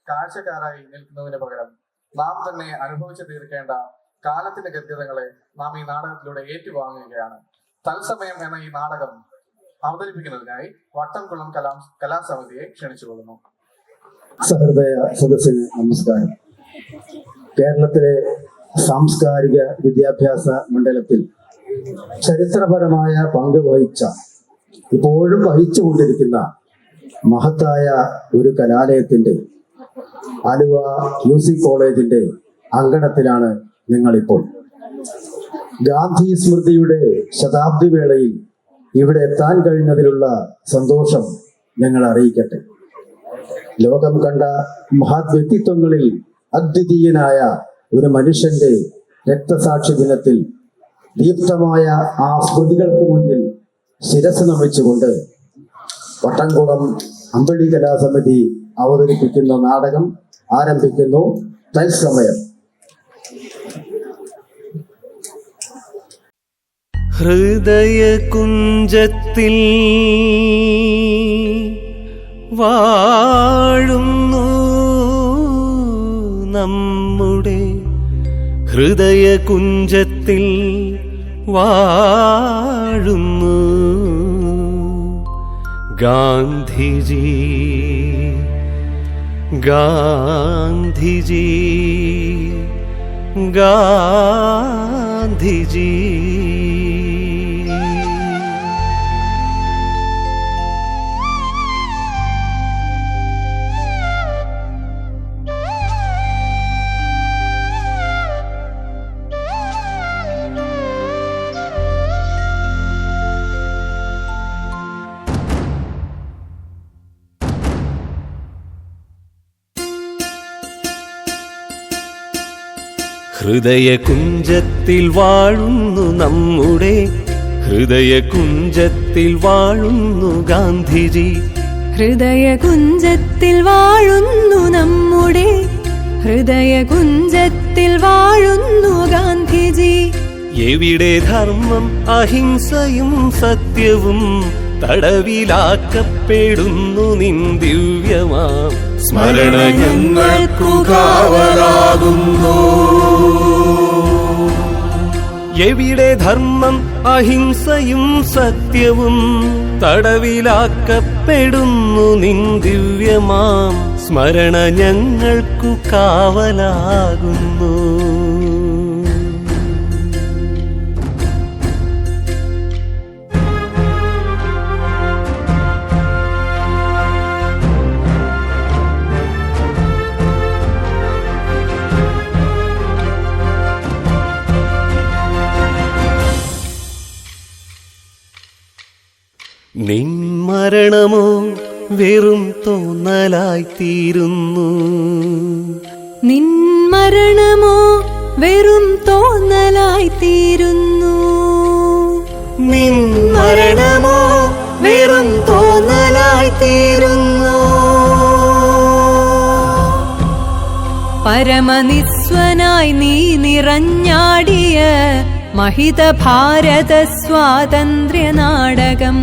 കാഴ്ചക്കാരായി നിൽക്കുന്നതിന് പകരം നാം തന്നെ അനുഭവിച്ചു തീർക്കേണ്ട കാലത്തിന്റെ ഗദ്യതകളെ നാം ഈ നാടകത്തിലൂടെ ഏറ്റുവാങ്ങുകയാണ്. തത്സമയം എന്ന ഈ നാടകം അവതരിപ്പിക്കുന്നതിനായി വട്ടംകുളം കലാസമിതിയെ ക്ഷണിച്ചുകൊള്ളുന്നു. സഹൃദയ സദസ്സിന് നമസ്കാരം. കേരളത്തിലെ സാംസ്കാരിക വിദ്യാഭ്യാസ മണ്ഡലത്തിൽ ചരിത്രപരമായ പങ്ക് വഹിച്ച, ഇപ്പോഴും വഹിച്ചുകൊണ്ടിരിക്കുന്ന മഹത്തായ ഒരു കലാലയത്തിന്റെ ആലുവ മ്യൂസിക് കോളേജിന്റെ അങ്കണത്തിലാണ് ഞങ്ങളിപ്പോൾ. ഗാന്ധി സ്മൃതിയുടെ ശതാബ്ദി വേളയിൽ ഇവിടെ എത്താൻ കഴിഞ്ഞതിലുള്ള സന്തോഷം ഞങ്ങൾ അറിയിക്കട്ടെ. ലോകം കണ്ട മഹത് വ്യക്തിത്വങ്ങളിൽ അദ്വിതീയനായ ഒരു മനുഷ്യന്റെ രക്തസാക്ഷി ദിനത്തിൽ ദീപ്തമായ ആ സ്മൃതികൾക്ക് മുന്നിൽ ശിരസ് നമിച്ചുകൊണ്ട് വട്ടംകുളം അമ്പഴി കലാസമിതി അവതരിപ്പിക്കുന്ന നാടകം ആരംഭിക്കുന്നു. തത്സമയം. ഹൃദയകുഞ്ചത്തിൽ വാഴുന്നു നമ്മുടെ, ഹൃദയകുഞ്ചത്തിൽ വാഴുന്നു ഗാന്ധിജി, ഗാന്ധിജി, ഗാന്ധിജി. ഹൃദയകുഞ്ചത്തിൽ വാഴുന്നു നമ്മുടെ, ഹൃദയകുഞ്ചത്തിൽ വാഴുന്നു ഗാന്ധിജി, ഹൃദയകുഞ്ചത്തിൽ വാഴുന്നു നമ്മുടെ, ഹൃദയകുഞ്ചത്തിൽ വാഴുന്നു ഗാന്ധിജി. എവിടെ ധർമ്മം അഹിംസയും സത്യവും തടവിലാക്കപ്പെടുന്നു നിൻ ദിവ്യമാം സ്മരണ ഞങ്ങൾക്കു കാവലാകുന്നു. എവിടെ ധർമ്മം അഹിംസയും സത്യവും തടവിലാക്കപ്പെടുന്നു നിൻ ദിവ്യമാം സ്മരണ ഞങ്ങൾക്കു കാവലാകുന്നു. നിൻ മരണമോ വെറും തോന്നലായിത്തീരുന്നു, നിൻ മരണമോ വെറും തോന്നലായിത്തീരുന്നു, നിൻ മരണമോ വെറും തോന്നലായിത്തീരുന്നു. പരമനിസ്വനായി നീ നിറഞ്ഞാടിയ മഹിത ഭാരത സ്വാതന്ത്ര്യ നാടകം,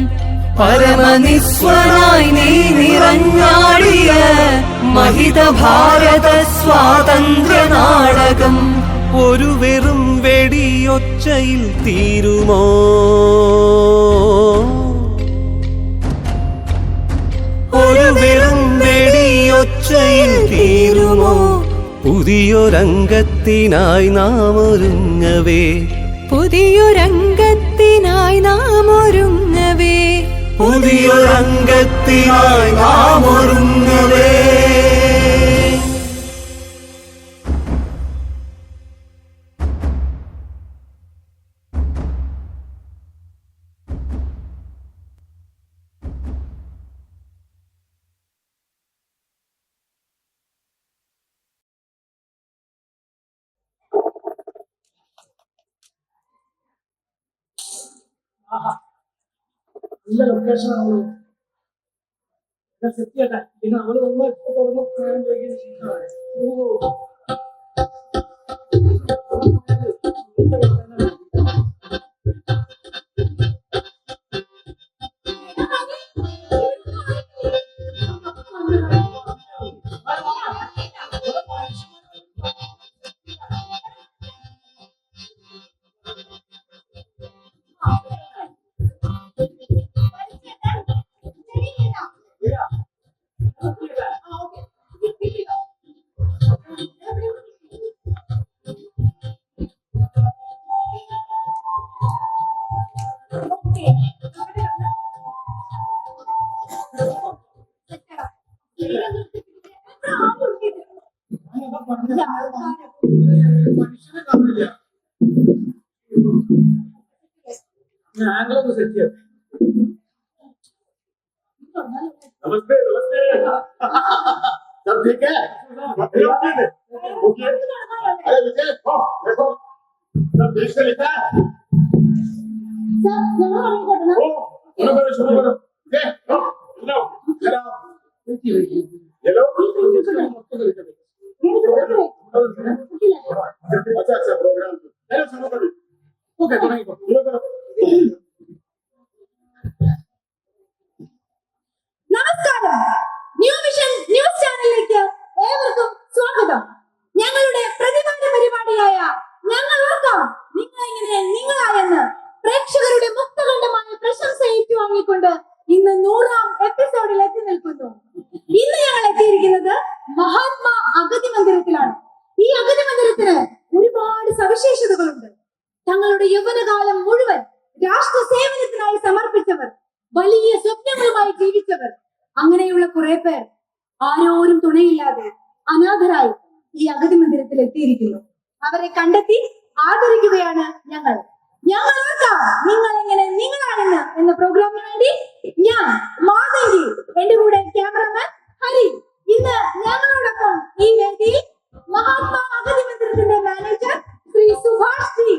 പരമനിസ്വനായി നീ നിറഞ്ഞാടിയ മഹിത ഭാരത സ്വാതന്ത്ര്യ നാടകം ഒരു വെറും വെടിയൊച്ചയിൽ തീരുമോ? ഒരു വെറും വെടിയൊച്ചയിൽ തീരുമോ? പുതിയൊരംഗത്തിനായി നാം ഒരുങ്ങവേ, പുതിയൊരംഗത്തിനായി നാം ഒരുങ്ങവേ, പുതിയൊരംഗത്തിനായി നാം ഒരുങ്ങവേ. നല്ല ലൊക്കേഷനാണല്ലോ. സെറ്റ് ചെയ്യട്ടെ. പിന്നെ നമ്മള് തുറന്നു മനുഷ്യനെ കാണില്ല. ആംഗിളൊന്ന് സെറ്റ് ചെയ്യാം. नमस्ते नमस्ते सब ठीक है ओके अरे विजय देखो सब ठीक से लिखा है ओ शुरू करो लो चलो ये लो अच्छा प्रोग्राम चलो शुरू करो ഓക്കെ തുടങ്ങിക്കോ. शुरू करो നമസ്കാരം, ന്യൂ വിഷൻ ന്യൂസ് ചാനലിലേക്ക് ഏവർക്കും സ്വാഗതം. ഞങ്ങളുടെ പ്രതിവാര പരിപാടിയായ ഞങ്ങൾ ഓർക്കാം നിങ്ങൾ എങ്ങനെ നിങ്ങളായെന്ന് പ്രേക്ഷകരുടെ മുക്തകണ്ഠമായ പ്രശംസ ഏറ്റുവാങ്ങിക്കൊണ്ട് ഇന്ന് 100ാം എപ്പിസോഡിൽ എത്തി നിൽക്കുന്നു. ഇന്ന് ഞങ്ങൾ എത്തിയിരിക്കുന്നത് മഹാത്മാ അഗതി മന്ദിരത്തിലാണ്. ഈ അഗതി മന്ദിരത്തിന് ഒരുപാട് സവിശേഷതകളുണ്ട്. തങ്ങളുടെ യൗവനകാലം മുഴുവൻ രാഷ്ട്ര സേവനത്തിനായി സമർപ്പിച്ചവർ, വലിയ സ്വപ്നങ്ങളുമായി ജീവിച്ചവർ, അങ്ങനെയുള്ള കുറെ പേർ ആരോരും തുണയില്ലാതെ അനാഥരായി ഈ അഗതി മന്ദിരത്തിൽ എത്തിയിരിക്കുന്നു. അവരെ കണ്ടെത്തി ആദരിക്കുകയാണ് ഞങ്ങൾ. ഞങ്ങൾ ഓർക്കാം നിങ്ങൾ എങ്ങനെ നിങ്ങളാണെന്ന് എന്ന പ്രോഗ്രാമിന് വേണ്ടി ഞാൻ മാധവി, എന്റെ കൂടെ ക്യാമറമാൻ ഹരി. ഇന്ന് ഞങ്ങളോടൊപ്പം ഈ വേദിയിൽ മഹാത്മാ അഗതി മന്ദിരത്തിന്റെ മാനേജർ ശ്രീ സുഭാഷ് ജി.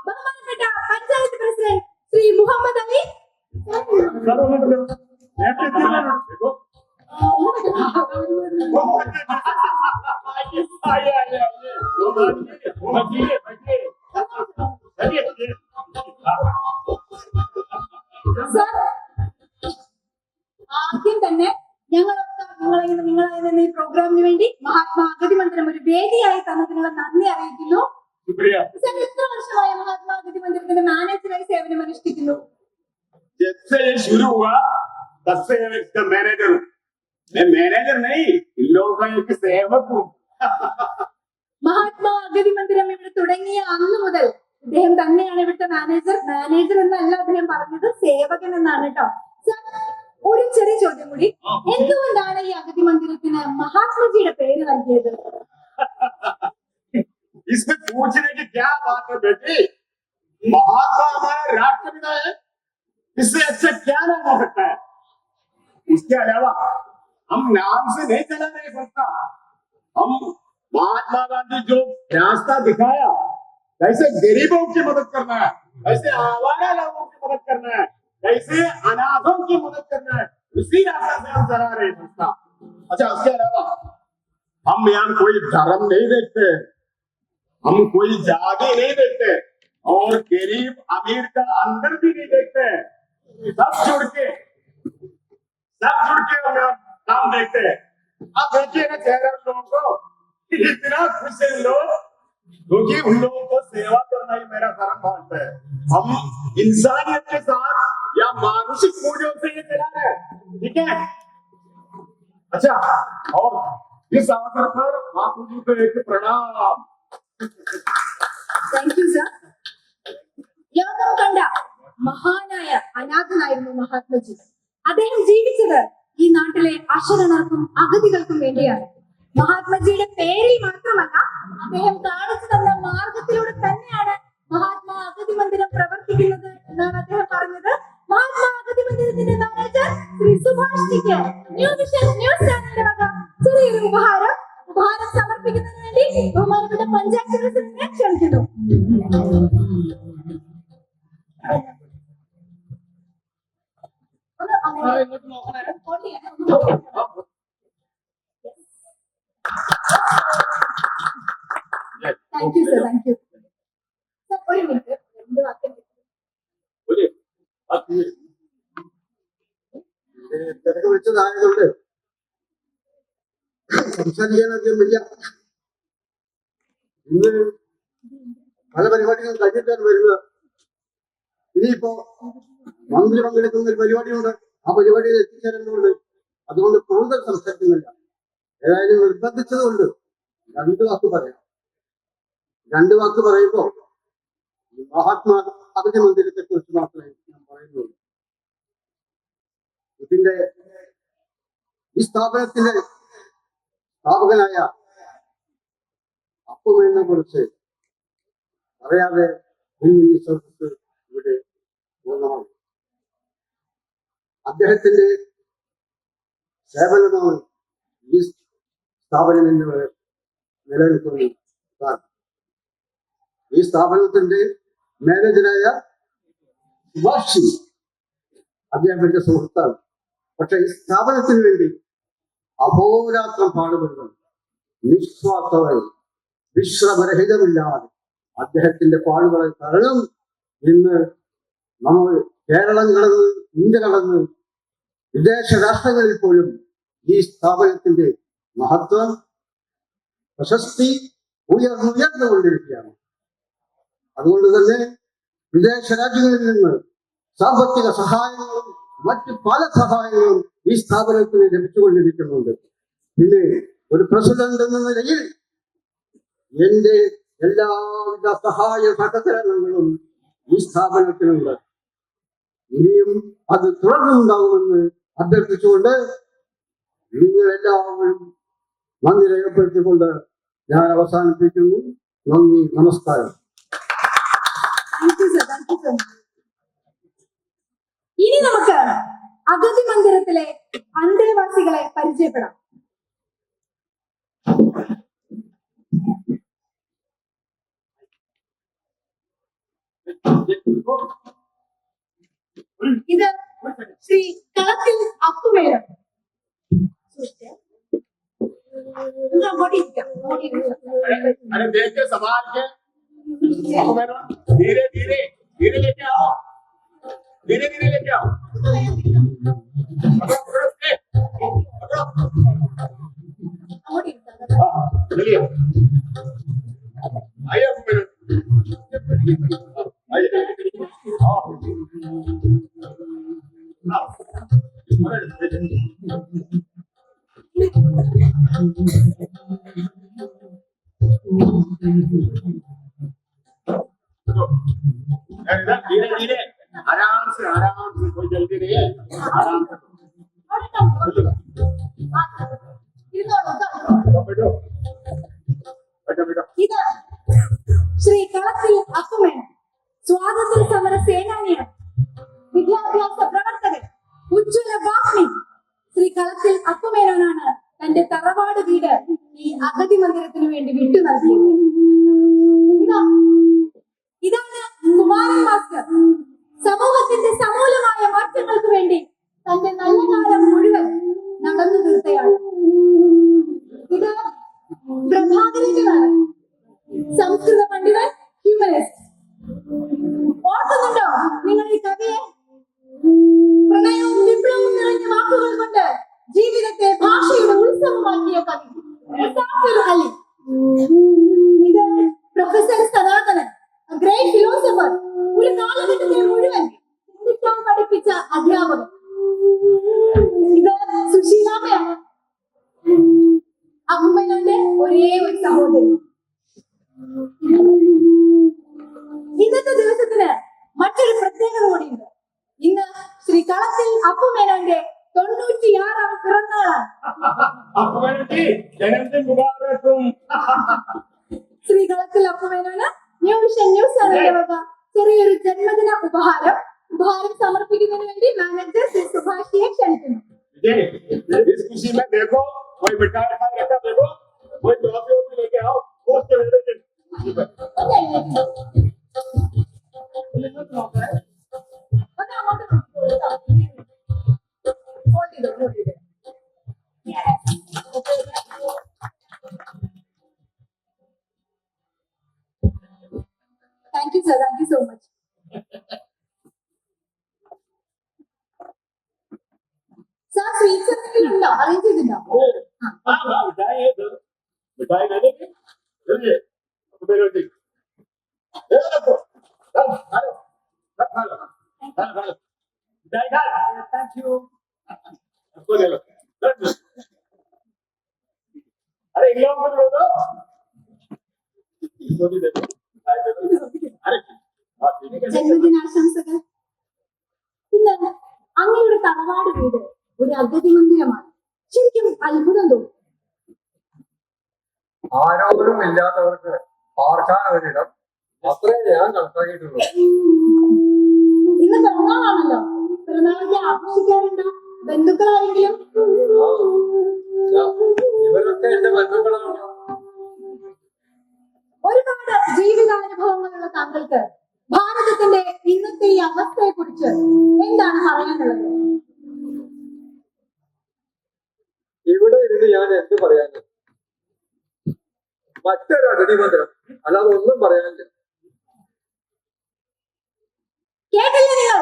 ബഹുമാനപ്പെട്ട പഞ്ചായത്ത് പ്രസിഡന്റ് ശ്രീ മുഹമ്മദ് അലി. സർ, ആദ്യം തന്നെ ഞങ്ങൾ നിങ്ങളായിരുന്ന ഈ പ്രോഗ്രാമിന് വേണ്ടി മഹാത്മാ അഗതി മന്ദിരം ഒരു വേദിയായി തന്നതിനുള്ള നന്ദി അറിയിക്കുന്നു. സർ, എത്ര വർഷമായി മഹാത്മാ അഗതി മന്ദിരത്തിന്റെ മാനേജറായി സേവനം അനുഷ്ഠിക്കുന്നു? जब से ये शुरू हुआ तब से मैं इसका मैनेजर हूँ. मैं मैनेजर नहीं, इन लोगों का एक सेवक हूँ. മഹാത്മാ അഗതി മന്ദിരം ഇവിടെ തുടങ്ങിയ അന്ന് മുതൽ ഇദ്ദേഹം തന്നെയാണ് ഇവിടുത്തെ മാനേജർ. മാനേജർ എന്നല്ല അദ്ദേഹം പറഞ്ഞത്, സേവകൻ എന്നാണ് കേട്ടോ. സർ, ഒരു ചെറിയ ചോദ്യം കൂടി. എന്തുകൊണ്ടാണ് ഈ അഗതി മന്ദിരത്തിന് മഹാത്മജിയുടെ പേര് നൽകിയത്? इसमें पूछने की क्या बात है बेटी? महात्मा हमारा राष्ट्रपिता है, इससे अच्छा क्या नाम हो सकता है? इसके अलावा हम नाम से नहीं चला नहीं सकता. हम महात्मा गांधी जो रास्ता दिखाया, कैसे गरीबों की मदद करना है, कैसे आवारा लोगों की मदद करना है, कैसे अनाथों की मदद करना है, उसी रास्ते से हम चला रहे संस्था. अच्छा, उसके अलावा हम यहाँ कोई धर्म नहीं देखते, हम कोई जाति नहीं देखते और गरीब अमीर का अंदर भी नहीं देखते. सब जुड़ के हम काम देखते हैं. अब देखिए ना चेहरे लोगों को इतना खुश है लोग, क्योंकि उन लोगों को सेवा करना ही मेरा धर्म भावता है. हम इंसानियत के साथ या मानसिक मूल्यों से ये चला रहे हैं. ठीक है. अच्छा, और इस अवसर पर बापू जी को एक प्रणाम. Thank you sir. ലോകം കണ്ട മഹാനായ അനാഥനായിരുന്നു മഹാത്മജി. അദ്ദേഹം ജീവിച്ചത് ഈ നാട്ടിലെ അശരണർക്കും അഗതികൾക്കും വേണ്ടിയാണ്. മഹാത്മജിയുടെ പേരിൽ മാത്രമല്ല, അദ്ദേഹം കാണിച്ചു തന്ന മാർഗത്തിലൂടെ തന്നെയാണ് മഹാത്മാ അഗതി മന്ദിരം പ്രവർത്തിക്കുന്നത് എന്നാണ് അദ്ദേഹം പറഞ്ഞത്. മഹാത്മാ അഗതി മന്ദിരത്തിന്റെ മാനേജർ ശ്രീ സുഭാഷ് ജിക്ക് ന്യൂ വിഷൻ ന്യൂസ് ചാനലിന്റെ വക ചെറിയൊരു ഉപഹാരം സമർപ്പിക്കുന്നതിന് വേണ്ടി ബഹുമാനപ്പെട്ട പഞ്ചായത്ത് പ്രസിഡന്റിനെ ക്ഷണിക്കുന്നു. ഇങ്ങോട്ട് നോക്കണേ. Thank you sir, thank you sir. ഒരു മിനിറ്റ്, 2 വാക്യം. बोलिए बात कीजिए. തിരക്ക് വിളിച്ചതായതുകൊണ്ട് സംസാരിക്കാനൊക്കെ വയ്യ. ഇന്ന് പല പരിപാടികളും കഴിഞ്ഞിട്ടാണ് വരുന്നത്. ഇനിയിപ്പോ മന്ത്രി പങ്കെടുക്കുന്ന ഒരു പരിപാടിയുണ്ട്, ആ പരിപാടിയിൽ എത്തിച്ചേരേണ്ടതുണ്ട്. അതുകൊണ്ട് കൂടുതൽ സംസാരിക്കുന്നില്ല. ഏതായാലും നിർബന്ധിച്ചതുകൊണ്ട് 2 വാക്ക് പറയാം. 2 വാക്ക് പറയുമ്പോ മഹാത്മാ അഗതി മന്ദിരത്തെ കുറിച്ച് മാത്രമേ ഞാൻ പറയുന്നുള്ളൂ. ഇതിന്റെ ഈ സ്ഥാപനത്തിന്റെ സ്ഥാപകനായ അപ്പുവിനെ കുറിച്ച് അറിയാതെ ഇന്ന് ഈ സദസ്സ് ഇവിടെ പൂർണ്ണമാണ്. അദ്ദേഹത്തിന്റെ സേവനമാണ് ഈ സ്ഥാപനം എന്നിവർ നിലനിൽക്കുന്നു. ഈ സ്ഥാപനത്തിന്റെ മാനേജരായ സുഭാഷി അദ്ദേഹത്തിന്റെ സുഹൃത്താണ്. പക്ഷെ ഈ സ്ഥാപനത്തിന് വേണ്ടി അഹോരാത്രം പാടുപെടുന്നു. നിസ്വാർത്ഥമായി വിശ്രമരഹിതമില്ലാതെ അദ്ദേഹത്തിന്റെ പാടുകളെ കാരണം ഇന്ന് നമ്മൾ കേരളം കടന്ന് ഇന്ത്യ കടന്ന് വിദേശ രാഷ്ട്രങ്ങളിൽ പോലും ഈ സ്ഥാപനത്തിന്റെ മഹത്വം പ്രശസ്തി ഉയർന്നുകൊണ്ടിരിക്കുകയാണ്. അതുകൊണ്ട് തന്നെ വിദേശ രാജ്യങ്ങളിൽ നിന്ന് സാമ്പത്തിക സഹായങ്ങളും മറ്റ് പല സഹായങ്ങളും ഈ സ്ഥാപനത്തിന് ലഭിച്ചുകൊണ്ടിരിക്കുന്നുണ്ട്. പിന്നെ ഒരു പ്രസിഡന്റ് എന്ന നിലയിൽ എന്റെ എല്ലാവിധ സഹായ സഹകരണങ്ങളും ഈ സ്ഥാപനത്തിനുണ്ട്. ഇനിയും അത് തുടർന്നുണ്ടാകുമെന്ന് അഭ്യർത്ഥിച്ചുകൊണ്ട് നിങ്ങളെല്ലാവരും നന്ദി രേഖപ്പെടുത്തിക്കൊണ്ട് ഞാൻ അവസാനിപ്പിക്കുന്നു. നന്ദി, നമസ്കാരം. ഇനി നമുക്ക് അഗതി മന്ദിരത്തിലെ അന്തേവാസികളെ പരിചയപ്പെടാം. ഇത് ശ്രീ കളത്തിൽ അപ്പുമേനോൻ. अरे देख के संभाल के धीरे धीरे धीरे लेके आओ, धीरे धीरे लेके आओ. चलिए आइए धीरे धीरे आराम से कोई जल्दी नहीं है. आराम से बैठो बैठो बैठो. ഇത് ശ്രീ കളത്തിൽ അപ്പുമേനോൻ, സ്വാതന്ത്ര്യ സമര സേനാനിയാണ്, വിദ്യാഭ്യാസ പ്രവർത്തകൻ, ഉജ്ജ്വല വാഗ്മി. ശ്രീ കളത്തിൽ അപ്പുമേനോനാണ് തന്റെ തറവാട് വീട് ഈ അഗതി മന്ദിരത്തിനു വേണ്ടി വിട്ടു നൽകിയത്. ഇതാണ് കുമാരൻ മാസ്റ്റർ. സമൂഹത്തിന്റെ സമൂലമായ മാറ്റങ്ങൾക്ക് വേണ്ടി തന്റെ നല്ല കാലം മുഴുവൻ നടന്നു തീർത്തയാണ്. ഇത് പ്രഭാകരനാണ്, സംസ്കൃത പണ്ഡിതൻ, ഹ്യൂമനിസ്റ്റ്. ഓർക്കുന്നുണ്ടോ നിങ്ങൾ ഈ കവിയെ? പ്രണയവും വിപ്ലവവും നിറഞ്ഞ വാക്കുകൾ കൊണ്ട് ജീവിതത്തെ ഭാഷയുടെ ഉത്സവമാക്കിയ കവി മുസാഫിർ അലി. ഇത് പ്രൊഫസർ സനാതനൻ, ഗ്രേറ്റ് ഫിലോസഫർ, ഒരു കാലഘട്ടത്തെ മുഴുവൻ ചിന്തിക്കാൻ പഠിപ്പിച്ച അധ്യാപകൻ. ഇത് സുശീലാമ്മയാണ്, അപ്പുമേനോന്റെ ഒരേ ഒരു സഹോദരി. ഇന്നത്തെ ദിവസത്തിന് മറ്റൊരു പ്രത്യേകത കൂടിയുണ്ട്. ഇന്ന് ശ്രീ കളത്തിൽ അപ്പുമേനോന്റെ 96-ാം പിറന്നാളാണ്. जन्मदिन मुबारक. ശ്രീ കളത്തിൽ അപ്പുമേനോന് ന്യൂ വിഷൻ ന്യൂസ് ചാനലിന്റെ വക ചെറിയൊരു ജന്മദിന ഉപഹാരം സമർപ്പിക്കുന്നതിന് വേണ്ടി മാനേജർ ശ്രീ സുഭാഷിയെ ക്ഷണിക്കുന്നു. इस खुशी में देखो कोई मिठाई रखा, देखो कोई टॉफी लेके आओ. Thank you sir, thank you so much. Sir sweets എന്തെങ്കിലും ഉണ്ടോ? അറേഞ്ച് ചെയ്തിട്ടുണ്ടോ? मिठाई है, मिठाई ले लेंगे. चलिए थैंक यू. उसको ले लो. अरे इन लोगों को दे दो. इसको भी दे दो. अरे ജന്മദിനാശംസകൾ. ഇന്ന് അങ്ങയുടെ തറവാട് വീട് ഒരു അഗതി മന്ദിരമാണ്. ശരിക്കും അത്ഭുതം തോന്നും. ആരോഗ്യം ഇല്ലാത്തവർക്ക് പാർക്കാൻ ഒരിടം അത്രേ ഞാൻ കണക്കാക്കിയിട്ടുള്ളൂ. ഇന്ന് പിറന്നാളാണല്ലോ, പിറന്നാളൊക്കെ ആഘോഷിക്കാറുണ്ടോ? ബന്ധുക്കളാരെങ്കിലും? ഇവരൊക്കെ എന്റെ ബന്ധുക്കളാണ്. ഒരുപാട് ജീവിതാനുഭവങ്ങളുള്ള താങ്കൾക്ക് ഭാരതത്തിന്റെ ഇന്നത്തെ ഈ അവസ്ഥയെ കുറിച്ച് എന്താണ് പറയാനുള്ളത്? ഇവിടെ ഇരുന്ന് ഞാൻ എന്ത് പറയാന്, മറ്റൊരു അഗതിമന്ത്രം അല്ലാതെ ഒന്നും പറയാനില്ല. കേട്ടില്ലേ നിങ്ങൾ?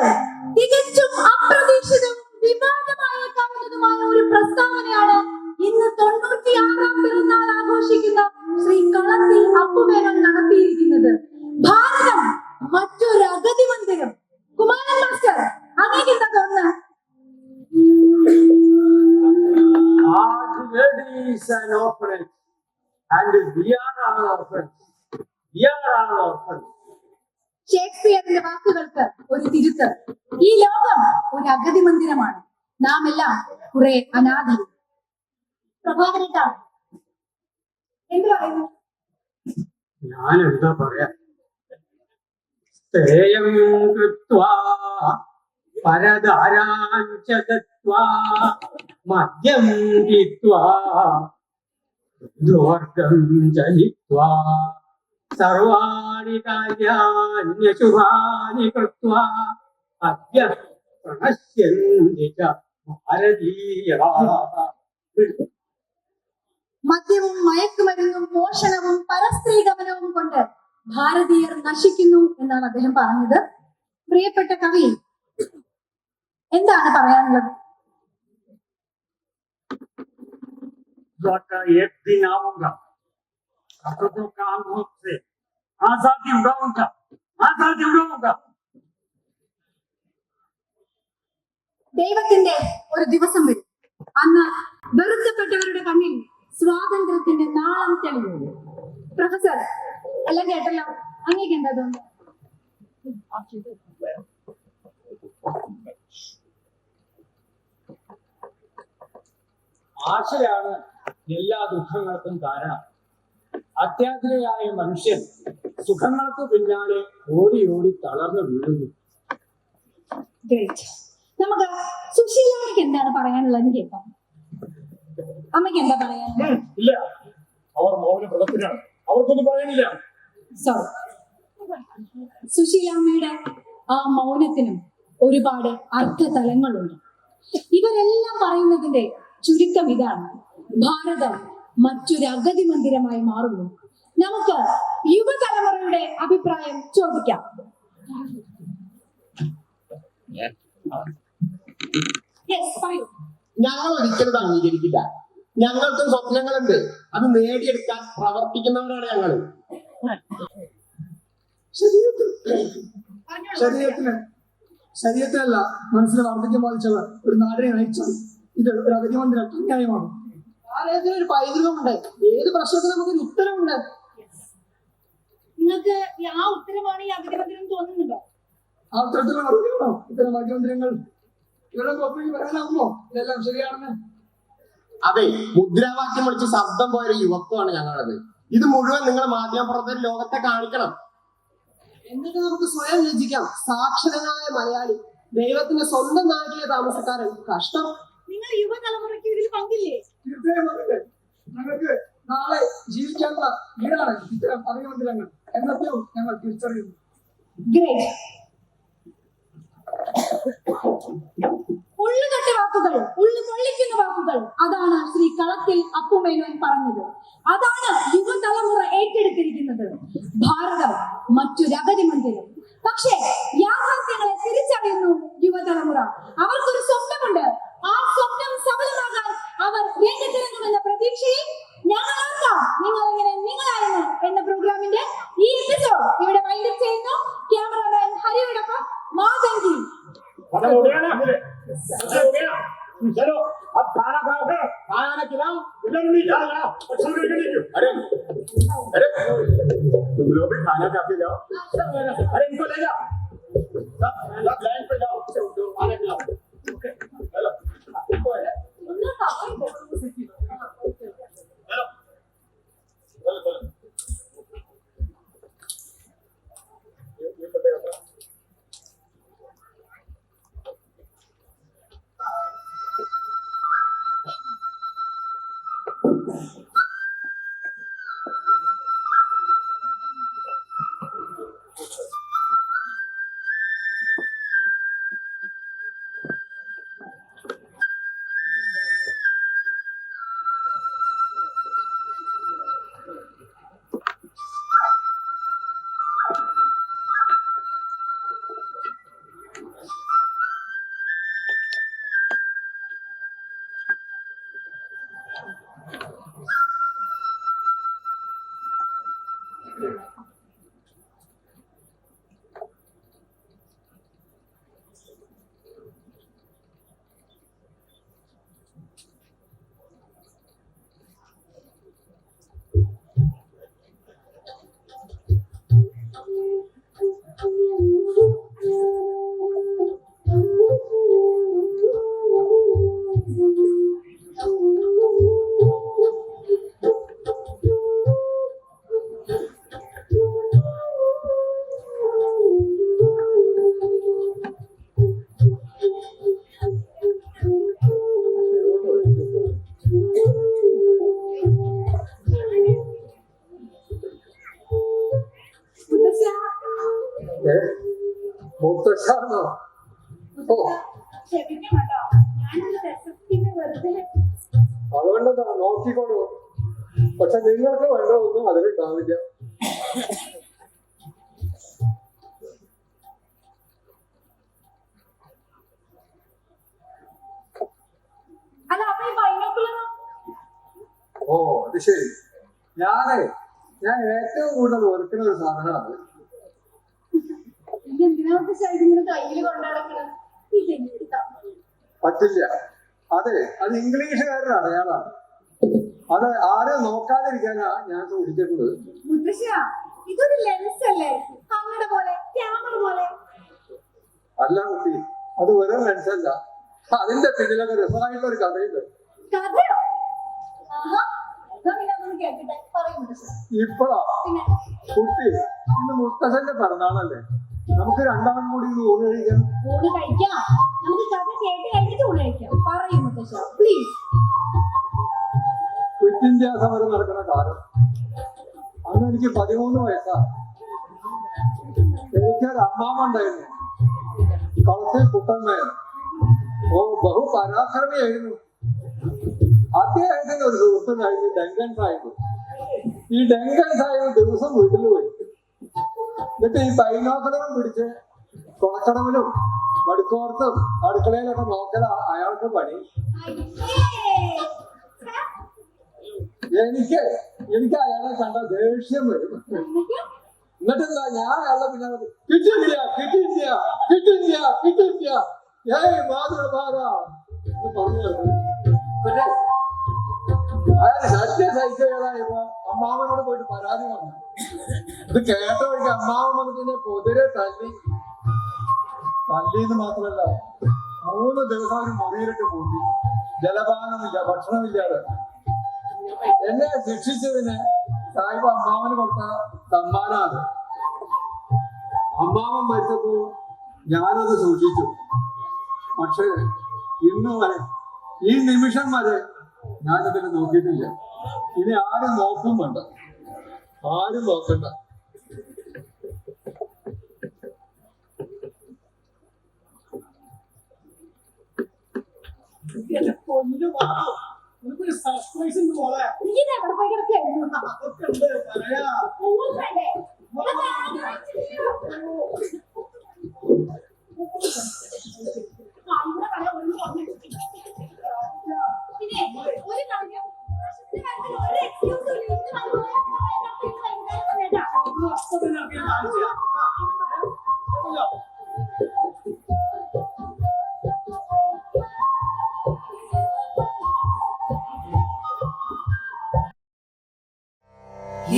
തികച്ചും അപ്രതീക്ഷിതവും വിവാദമായേക്കാവുന്നതുമായ ഒരു പ്രസ്താവനയാണ് ഇന്ന് 96ാം പിറന്നാൾ ആഘോഷിക്കുന്ന ശ്രീ കളത്തിൽ അപ്പുമേനോൻ നടത്തിയിരിക്കുന്നത്. ഭാരതം മറ്റൊരു അഗതി മന്ദിരം. കുമാരൻ മാസ്റ്റർ, അങ്ങേക്ക് എന്താ തോന്നുന്നത്? ഷേക്സ്പിയറിന്റെ വാക്കുകൾക്ക് ഒരു തിരുത്ത്. ഈ ലോകം ഒരു അഗതി മന്ദിരമാണ്. നാം എല്ലാം കുറെ അനാഥരും. പ്രഭാകരേട്ടാ, എന്ത് പറയുന്നു? ഞാൻ എന്താ പറയാ, സ്തേയം കൃത്വാ പരദാരാഞ്ച ദത്വാ മദ്യം പീത്വാ ദുർഗം ജലിത്വാ സർവാണി കാര്യാന്യശുഭാനി കൃത്വാ അദ്യ പ്രണശ്യന്തി ച ഭാരതീയാഃ. മദ്യവും മയക്കുമരുന്നും മോഷണവും പരസ്ത്രീഗമനവും കൊണ്ട് ഭാരതീയർ നശിക്കുന്നു എന്നാണ് അദ്ദേഹം പറഞ്ഞത്. പ്രിയപ്പെട്ട കവി, എന്താണ് പറയാനുള്ളത്? एक दिन आऊंगा, अपनों काम से आजादी उड़ाऊंगा, आजादी उड़ाऊंगा. ദൈവത്തിന്റെ ഒരു ദിവസം വരും. അന്ന് വെറുക്കപ്പെട്ടവരുടെ കണ്ണിൽ സ്വാതന്ത്ര്യത്തിന്റെ നാളം തെളിയും. പ്രൊഫസർ, എല്ലാം കേട്ടല്ലോ, അങ്ങേക്ക് എന്താ തോന്നുന്നു? ആശയാണ് എല്ലാ ദുഃഖങ്ങൾക്കും കാരണം. അത്യാഗ്രഹിയായ മനുഷ്യൻ സുഖങ്ങൾക്ക് പിന്നാലെ ഓടി ഓടി തളർന്നു വീഴുന്നു. ഗ്രേറ്റ്. നമുക്ക് സുശീലമ്മയ്ക്ക് എന്താണ് പറയാനുള്ളതെന്ന് കേൾക്കാം. അമ്മയ്ക്ക് എന്താ പറയാനുള്ളത്? ഇല്ല, അവർ മൗനവ്രതത്തിലാണ്, അവർക്കൊന്നും പറയാനില്ല. സോറി. സുശീലാമ്മയുടെ ആ മൗനത്തിനും ഒരുപാട് അർത്ഥതലങ്ങളുണ്ട്. ഇവരെല്ലാം പറയുന്നതിന്റെ ചുരുക്കം ഇതാണ്: ഭാരതം മറ്റൊരു അഗതി മന്ദിരമായി മാറുന്നു. നമുക്ക് യുവതലമുറയുടെ അഭിപ്രായം ചോദിക്കാം. യെസ്, പറയൂ. ഞങ്ങൾ ഒരിക്കലും ഇത് അംഗീകരിക്കില്ല. ഞങ്ങൾക്കും സ്വപ്നങ്ങളുണ്ട്, അത് നേടിയെടുക്കാൻ പ്രവർത്തിക്കുന്നവരാണ് ഞങ്ങൾ. ശരീരത്തിനല്ല മനസ്സിലെ വാർദ്ധക്യം ബാധിച്ചവർ ഒരു നാടിനെ നയിച്ചാൽ ഇത് ഒരു അഗതി മന്ദിരം അന്യായമാണ്. ഭാരതത്തിന് ഒരു പൈതൃകമുണ്ട്. ഏത് പ്രശ്നത്തിനും നമുക്കൊരു ഉത്തരവുണ്ട്. നിങ്ങൾക്ക് ആ ഉത്തരമാണ് ഈ അഗതി മന്ദിരം തോന്നുന്നുണ്ടോ? ആ ഉത്തരത്തിലുള്ള മറുപടിയാണോ ഇത്തരം അഗതി മന്ദിരങ്ങൾ? ഇവരുടെ പുറത്തേക്ക് പറയാനാകുമോ ഇതെല്ലാം ശരിയാണെന്ന്? അതെ, മുദ്രാവാക്യം വിളിച്ച് ശബ്ദം പോയൊരു യുവത്വമാണ് ഞങ്ങളത്. ഇത് മുഴുവൻ നിങ്ങൾ മാധ്യമപ്രവർത്തകർ ലോകത്തെ കാണിക്കണം. എന്നിട്ട് നമുക്ക് സ്വയം ലജ്ജിക്കാം. സാക്ഷരനായ മലയാളി, ദൈവത്തിന്റെ സ്വന്തം നാട്ടിലെ താമസക്കാരൻ. കഷ്ടം. നിങ്ങൾ യുവതലമുറയ്ക്ക് ഇതിൽ പങ്കില്ലേ? തീർച്ചയായും പങ്കില്ലേ. ഞങ്ങൾക്ക് നാളെ ജീവിക്കാനുള്ള വീടാണ് ഇത്തരം അഗതി മന്ദിരങ്ങൾ എന്നൊക്കെയും ഞങ്ങൾ തിരിച്ചറിയുന്നു. ഗ്രേറ്റ്. ഉള്ളുകെട്ട വാക്കുകൾ, ഉള്ളു കൊള്ളിക്കുന്ന വാക്കുകൾ, അതാണ് ശ്രീ കളത്തിൽ അപ്പുമേനോൻ പറഞ്ഞത്. അതാണ് യുവതലമുറ ഏറ്റെടുത്തിരിക്കുന്നത്. ഭാരതം മറ്റൊരു അഗതി മന്ദിരം. പക്ഷേ യാഥാർത്ഥ്യങ്ങളെ തിരിച്ചറിയുന്നു യുവതലമുറ. അവർക്കൊരു സ്വപ്നമുണ്ട്. ആ സ്വപ്നം സഫലമാകാൻ അവർ രംഗത്തിറങ്ങുമെന്ന പ്രതീക്ഷയിൽ ഞങ്ങൾ നിങ്ങൾ എങ്ങനെ നിങ്ങളായിരുന്നു എന്ന പ്രോഗ്രാമിന്റെ ഈ എപ്പിസോഡ് ഇവിടെ വൈൻഡപ്പ് ചെയ്യുന്നു. ക്യാമറമാൻ ഹരിയോടൊപ്പം മാതങ്കി. चलो अब खाना खाओ, खाना खिलाओ, इधर नहीं खाना, अच्छा अरे अरे तुम लोग भी खाना खा के जाओ। अरे इनको ले जाओ, सब लाइन पे जाओ, खाना खिलाओ। चलो അതുകൊണ്ട് നോക്കിക്കോളൂ. പക്ഷെ നിങ്ങൾക്ക് വേണ്ടതൊന്നും അതിലുണ്ടാവില്ല. അല്ല അപ്പൊ ഈ ബൈനോക്കുലറോ? ഓ അത് ശരി. ഞാൻ ഏറ്റവും കൂടുതൽ വെറുക്കുന്ന ഒരു സാധനമാണ്. ഇതെന്തിനാ ശരീരം കയ്യിൽ കൊണ്ടുനടക്കുന്നത്? പറ്റില്ല. അത് ഇംഗ്ലീഷുകാരുടെ അടയാളാണ്. അത് ആരും നോക്കാതിരിക്കാനാ ഞാൻ സൂക്ഷിച്ചിട്ടുള്ളത്. മുത്തശ്ശ, ഇതൊരു ലെൻസ് അല്ലേ? കണ്ണട പോലെ, ക്യാമറ പോലെ. അല്ല കുട്ടി, അത് വെറും ലെൻസല്ല. അതിന്റെ പിന്നിലൊക്കെ രസമായിട്ടുള്ള ഒരു കഥയുണ്ട്. കഥയോ? ആഹാ, എന്നാ പിന്നെ അതൊന്ന് കേൾക്കട്ടെ. പറയൂ മുത്തശ്ശ. ഇപ്പഴാ പിന്നെ കുട്ടി, ഇന്ന് മുത്തശ്ശന്റെ പിറന്നാളല്ലേ, നമുക്ക് രണ്ടാളും കൂടി ഇന്ന് ഊണ് കഴിക്കാം. ഊണ് കഴിക്കാം. നമുക്ക് കഥ കേട്ട് കഴിഞ്ഞിട്ട് ഊണ് കഴിക്കാം. പറയൂ മുത്തശ്ശ, പ്ലീസ്. ക്വിറ്റ് ഇന്ത്യ സമരം നടക്കുന്ന കാലം. അന്ന് എനിക്ക് 13 വയസ്സാ. എനിക്കൊരു അമ്മാമ ഉണ്ടായിരുന്നു, കളത്തിൽ കുട്ടന്മേൻ. ഓ ബഹുപരാക്രമിയായിരുന്നു. അദ്ദേഹത്തിന് ഒരു സുഹൃത്തുണ്ടായിരുന്നു, ഡങ്കൻ സാഹിബ്. ഈ ഡങ്കൻ സാഹിബ് ദിവസം വീട്ടിൽ പോയി. എന്നിട്ട് ഈ ബൈനോക്കുലറും പിടിച്ച് കൊളക്കടവിലും വടുക്കോർത്തും അടുക്കളയിലൊക്കെ നോക്കല അയാൾക്ക് പണി. എനിക്ക് അയാളെ കണ്ട ദേഷ്യം വരും. എന്നിട്ടെന്താ ഞാൻ അയാളെ പിന്നെ കിട്ടില്ല ഏയ് മാതൃഭാര എന്ന് പറഞ്ഞു. പക്ഷേ അയാൾ സത്യം സഹിക്കുകയായപ്പോ അമ്മാവനോട് പോയിട്ട് പരാതി പറഞ്ഞു. ഇത് കേട്ട വഴിക്ക് അമ്മാവൻ വന്നിട്ട് പൊതിരെ തല്ലിന്ന് മാത്രമല്ല 3 ദിവസം ഒരു മുറിയിലിട്ട് കൂട്ടി. ജലപാനമില്ല, ഭക്ഷണമില്ലാതെ. എന്നെ ശിക്ഷിച്ചതിന് സാഹിബ് അമ്മാവന് കൊടുത്ത സമ്മാനമാണ്. അമ്മാവൻ മരിച്ചപ്പോ ഞാനത് സൂക്ഷിച്ചു. പക്ഷേ ഇന്ന് വരെ, ഈ നിമിഷം വരെ ഞാനതിന് നോക്കിയിട്ടില്ല. ഇനി ആരും നോക്കും വേണ്ട, ആരും നോക്കണ്ട. സർപ്രൈസ് ഉണ്ട് മോളെ. നീ എവിടെ പോയി കിടക്കായിരുന്നു? അതൊക്കെ ഉണ്ട് പറയാ. ഊന്നല്ലേ? പിന്നെ ഒരു കാര്യം, ഒരു എക്സ്ക്യൂസും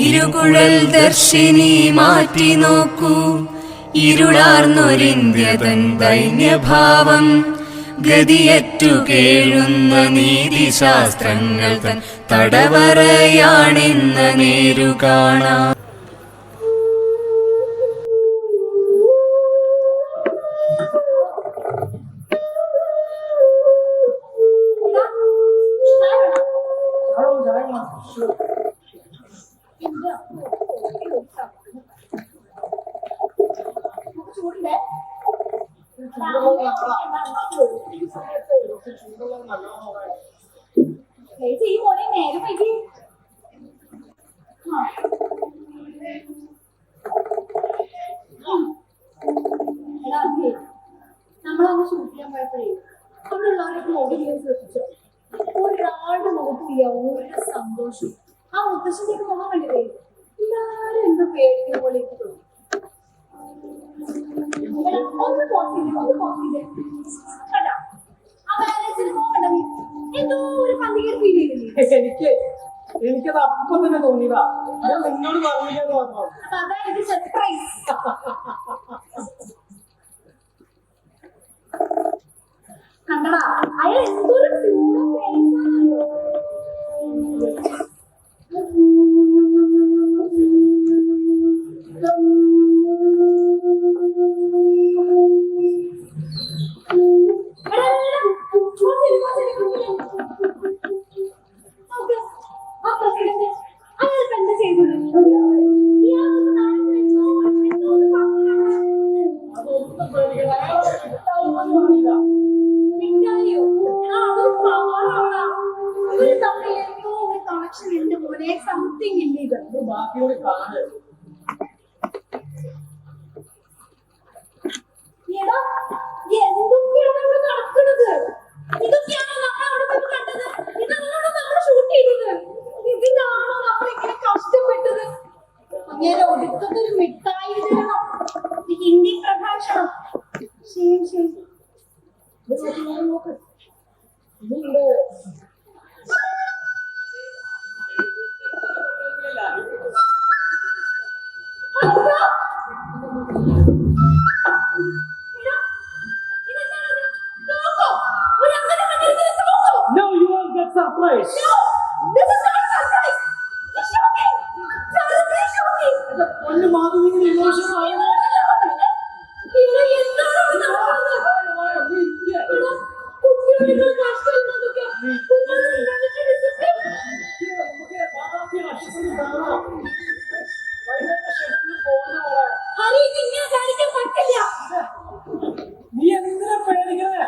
ഇരുകുഴൽ ദർശിനി മാറ്റി നോക്കൂ, ഇരുളാർന്നൊരിന്ത്യ തൻ ദൈന്യഭാവം. ഗതിയറ്റു കേഴുന്ന നീതിശാസ്ത്രങ്ങൾ തൻ തടവറയാണെന്ന നേരു കാണാം. ചൂടില്ലേ? ചേച്ചി ഈ മോനെ നേരെ പറ്റി നമ്മളന്ന് ഷൂട്ട് ചെയ്യാൻ പോയപ്പോഴേ അവിടെ ഉള്ളവരൊക്കെ ഓടിക്കാൻ ശ്രദ്ധിച്ചു. ഒരാളുടെ മുഖത്തില്ല ഒരു സന്തോഷം. ആ മുത്തശ്ശന്റെ ഒക്കെ മുഖം കണ്ടില്ലേ, എല്ലാരും എന്തോ പേടിക്കുന്ന പോലെ എനിക്ക് തോന്നി. ഒന്ന് പോസിറ്റീവ് കണ്ടാ ആ മാനേജറിന് പോകണ്ട. എന്തോ ഒരു പന്തികേട് ഫീൽ ചെയ്തില്ലേ? എനിക്കത് അപ്പൊ തന്നെ തോന്നിയതാ. ഞാൻ നിന്നോട് പറഞ്ഞില്ലെന്ന് പറഞ്ഞു. അപ്പൊ അതായത് സർപ്രൈസ്. കണ്ടടാ, അയാൾ എന്തൊരു ഇവര് തമ്മിൽ എന്തോ ഒരു കണക്ഷൻ ഉണ്ട് മോനെ. സംതിങ് ഇല്ല ഇത്. ബാക്കിയോട് കാണുക. എടാ എന്തൊക്കെയാണ് ഇവിടെ നടക്കുന്നത്? ഇതൊക്കെയാണോ നമ്മൾ അവിടെ പോയി കണ്ടത്? ഇതാണോ നമ്മൾ ഷൂട്ട് ചെയ്തത്? ഇതിനാണോ നമ്മൾ ഇങ്ങനെ കഷ്ടപ്പെട്ടത്? അങ്ങനെ ഒടുക്കത്തെ ഒരു മിഠായി തരണം. ഹിന്ദി പ്രഭാഷണം. ശരി ശരി. നോക്ക് ഇതിവിടെ No, you won't get surprised. ഒന്ന് മാധവി ഇമോഷണൽ ആവുന്നു. നീ എന്തിനാ പേടിക്കണേ?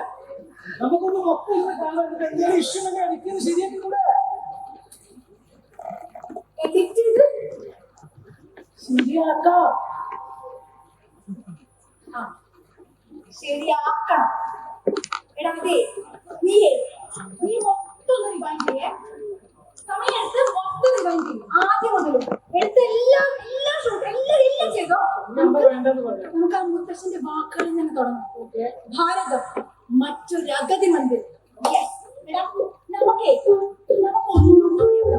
നമുക്കൊന്ന് മൊത്തം ഇരുന്ന് കാണാൻ എന്തെങ്കിലും ഇഷ്യൂ ഒക്കെ അടിക്കുന്നത് ശരിയാക്കി കൂടെ? ശരിയാക്കാം. ശരിയാക്കണം. എടാ അതെ നീ മൊത്തം റിവൈൻഡ് ചെയ്യേ. സമയം എടുത്ത് മൊത്തം റിവൈൻഡ് ചെയ്യും. ആദ്യം മുതലും എടുത്ത് എല്ലാം ഷൂട്ട് എല്ലാം ചെയ്തോ. നമുക്ക് ആ മുത്തശ്ശന്റെ വാക്കുകളിൽ നിന്ന് തുടങ്ങാം. ഭാരതം മറ്റൊരു അഗതി മന്ദിർ. നമുക്കൊന്നുകൂടി അവിടെ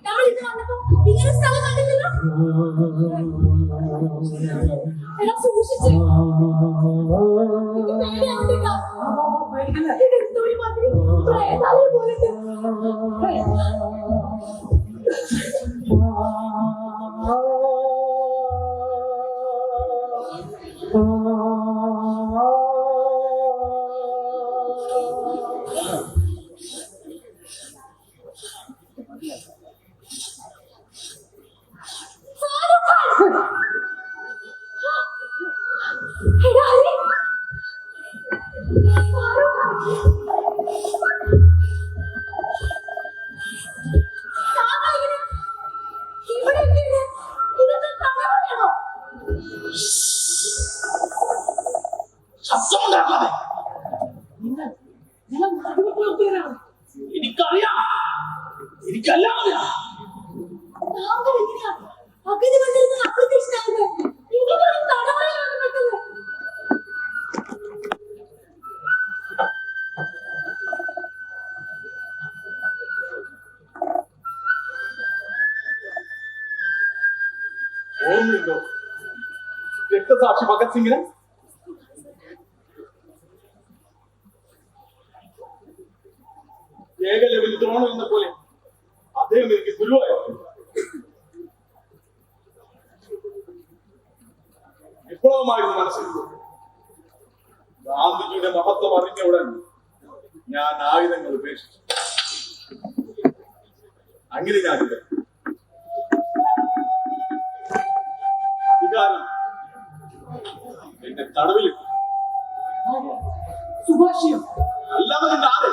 നമ്മൾ ഇത് വന്നപ്പോ ഇങ്ങനെ സ്ഥലം കണ്ടില്ലല്ലോ. എടാ സൂക്ഷിച്ച്. ഇതെന്തോടി മാതിരി പ്രേതാലയം പോലുണ്ട്. എനിക്കറിയാം, എനിക്കെല്ലാം അറിയാം. അഗതി വന്നിരുന്ന അപ്രത്യക്ഷനായത് ഇങ്ങനെ ഒരു തടവറയാണ് പെട്ടത്. ഓർമ്മയുണ്ടോ രക്തസാക്ഷി ഭഗത് സിംഗിന്? ഏകലവിൽ ദ്രോണം എന്ന പോലെ അദ്ദേഹം എനിക്ക് ഗുരുവായിരുന്നു. വിപ്ലവമായിരുന്നു മനസ്സിൽ. ഗാന്ധിജിയുടെ മഹത്വം അറിഞ്ഞ ഉടൻ ഞാൻ ആയുധങ്ങൾ ഉപേക്ഷിച്ചു. അങ്ങനെ ഞാനില്ല. അധികാരം എന്നെ തടവിലിട്ടു. സുഭാഷിയോ? അല്ലാതെ ആരെ?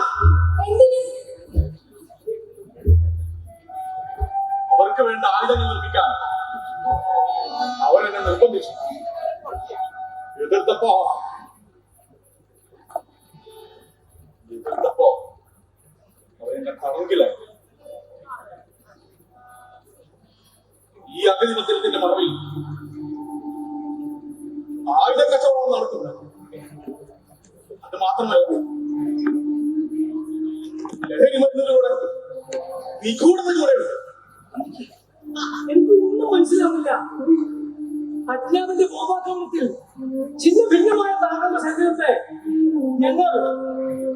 അവർക്ക് വേണ്ട ആയുധങ്ങൾ നിർമ്മിക്കാൻ അവരെന്നെ നിർബന്ധിച്ചു. എതിർത്തപ്പോ അവരെന്നെ തടവിലായി. ഈ അഗതി മന്ദിരത്തിന്റെ മറവിൽ ആയുധ കച്ചവടം നടത്തുന്നത്. അത് മാത്രമല്ല, ലഹരി മരുന്നിലൂടെ നിഗൂഢതയിലൂടെയുണ്ട്. എനിക്ക് ഒന്നും മനസ്സിലാവില്ല. അജ്ഞാതന്റെ ബോധാക്രമണത്തിൽ ചിന്ന ഭിന്നമായ താങ്കളുടെ ശരീരത്തെ ഞങ്ങൾ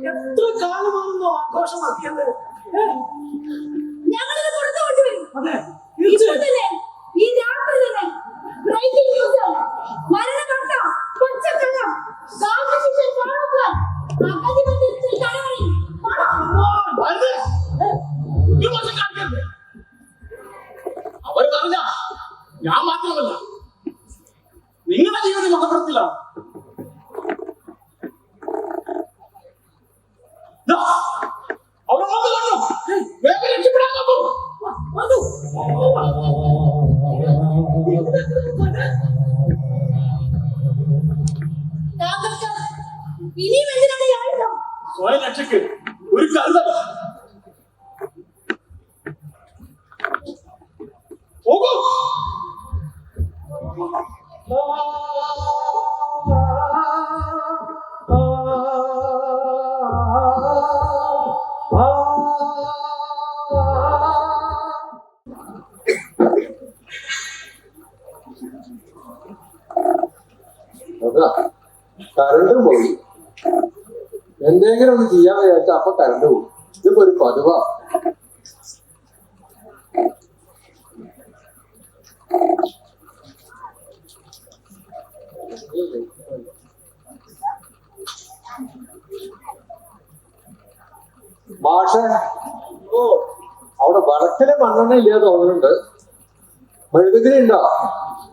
എത്ര കാലമാണെന്നോ ആഘോഷമാക്കിയത്. ഞങ്ങളിത് പുറത്തു കൊണ്ടുവരും. അതെ, ഇപ്പോൾ തീർച്ചയായും. തന്നെ, ഈ രാത്രി തന്നെ ബ്രേക്കിംഗ് ന്യൂസ്, മരണവാർത്ത, പച്ചക്കള്ളം, ഗാന്ധിജിയെ കാണുവാൻ അഗതിമന്ദിരത്തിൽ കയറി അവർ പറഞ്ഞ ഞാൻ മാത്രമല്ല, നിങ്ങളുടെ ജീവിതം അപകടത്തിലാണ്. അവർ വന്നു കണ്ടു, വേഗം രക്ഷപ്പെടാൻ നോക്കൂ. താങ്കൾക്ക് ഇനിയും എന്തിനാണ് ഈ ആയുധം? സ്വയം രക്ഷയ്ക്ക് ഒരു കരുതൽ. പോകൂ. കരണ്ട് പോയി. എന്തെങ്കിലും ഒന്ന് ചെയ്യാൻ വിചാരിച്ച അപ്പൊ കരണ്ട് പോകും. ഇതിപ്പോ ഒരു പതിവാ. മാഷെ, അവിടെ വടക്കിലെ മണ്ണെണ്ണ ഇല്ല തോന്നുന്നുണ്ട്. മെഴുകുതിരി ഉണ്ടോ?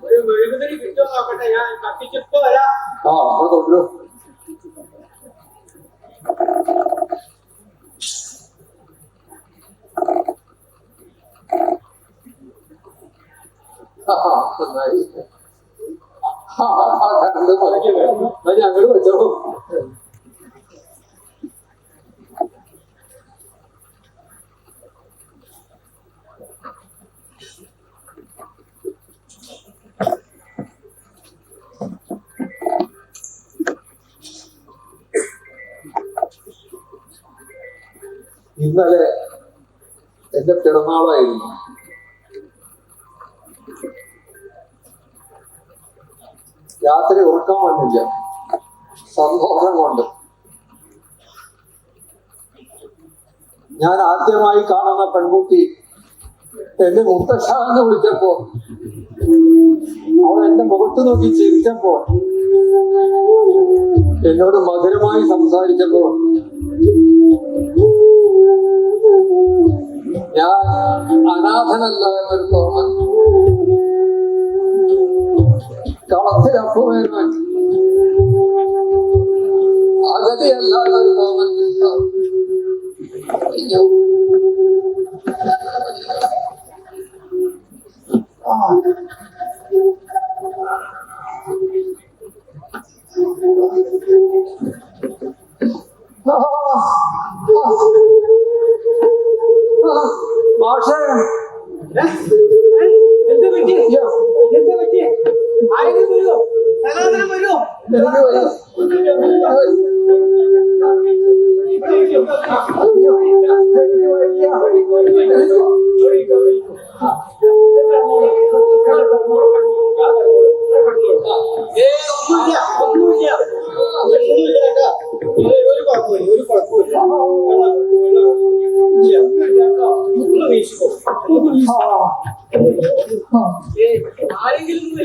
മെഴുകുതിരി കിട്ടുമോ നോക്കട്ടെ, ഞാൻ കത്തിച്ചിപ്പോ വരാം. ആ, നമ്മൾ കൊണ്ടുവരും. നന്നായി. കറണ്ട് പറിക്കല്ലേ, ഞങ്ങള് വെച്ചോളൂ. ഇന്നലെ എന്റെ പിറന്നാളായിരുന്നു. രാത്രി ഉറക്കം വന്നില്ല, സന്തോഷം കൊണ്ട്. ഞാൻ ആദ്യമായി കാണുന്ന പെൺകുട്ടി എന്നെ മുത്തശ്ശ എന്ന് വിളിച്ചപ്പോ, അവൾ എന്റെ മുഖത്ത് നോക്കി ചിരിച്ചപ്പോ, എന്നോട് മധുരമായി സംസാരിച്ചപ്പോ ഞാൻ അനാഥനല്ല എന്നൊരു തോന്നൽ, കളത്തിലപ്പുവേൻ അഗതിയല്ല എന്നൊരു തോന്നൽ. അയ്യോ, മാഷേ, എന്താ പറ്റി? എന്താ പറ്റി? ആരെങ്കിലും വരുമോ? സനാതനം വരുമോ? എനിക്ക് വയ്യ. ആരെങ്കിലും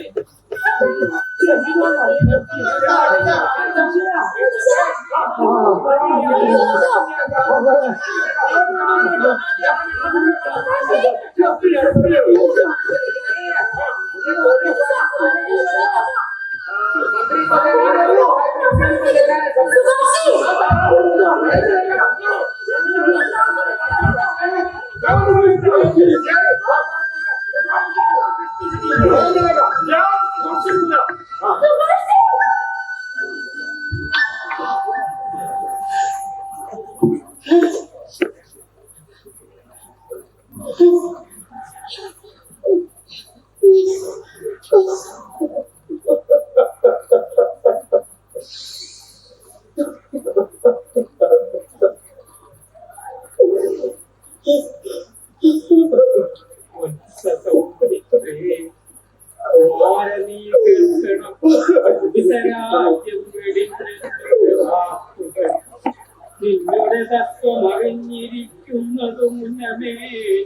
നിങ്ങളുടെ തത്വം അറിഞ്ഞിരിക്കുന്നതു മുന്നമേ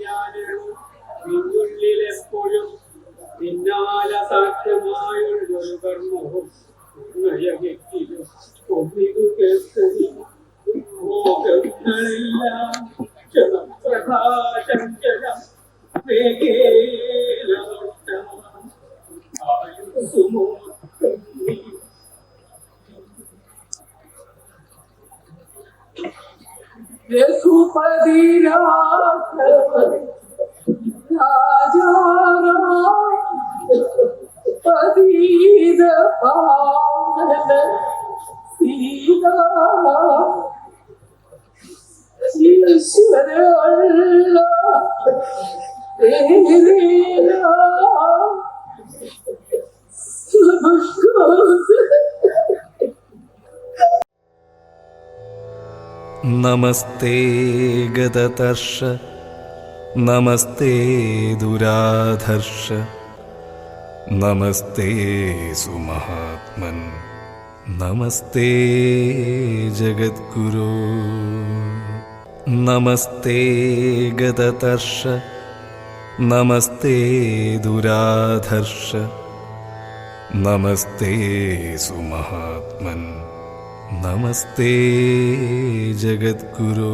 ഞാനുള്ളൂ നിന്നുള്ളിലെപ്പോഴും പിന്നാല സാധ്യമായുള്ളൊരു കർമ്മവും നയകിലും ഒന്നിതു കേൾക്കണി മോഹങ്ങളെല്ലാം ക്ഷണപ്രഭാചഞ്ചലം രഘുപതി പതീത പാവന സീതാ ഈശ്വര നമസ്തേ ഗതതർഷ നമസ്തേ ദുരാധർഷ നമസ്തേ സുമഹാത്മൻ നമസ്തേ ജഗദ്ഗുരോ നമസ്തേ ഗതതർഷ നമസ്തേ ദുരാധർഷ നമസ്തേ സുമഹാത്മൻ നമസ്തേ ജഗദ്ഗുരോ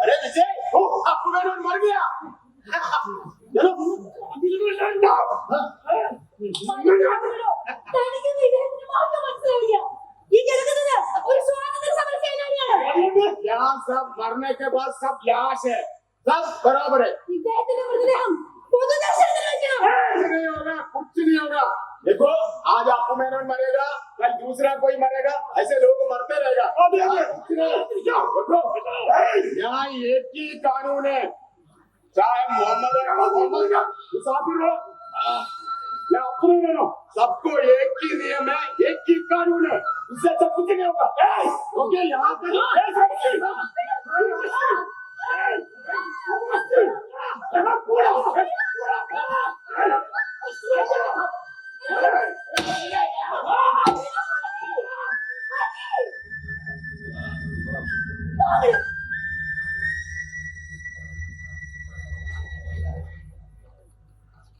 अरे विजय आपको मैंने मर गया चलो തനിക്ക് വിജയത്തിന് മാത്രം മനസ്സിലാവില്ല. ഈ കിടക്കുന്നത് ഒരു സ്വാതന്ത്ര്യ സമര സേനാനിയാണ്. यहाँ सब मरने के बाद सब लाश है सब बराबर है ഇദ്ദേഹത്തിന്റെ മൃതദേഹം പൊതുദർശനത്തിന് വെക്കണം. कुछ नहीं होगा कुछ नहीं होगा देखो आज आपको मैंने मरेगा कल दूसरा कोई मरेगा ऐसे लोग मरते रहेगा देखो यहाँ एक ही कानून है चाहे मोहम्मद का मुसाफिर हो या अपने हो सबको एक ही नियम है एक ही कानून है उससे सब कुछ नहीं होगा ओके यहाँ पर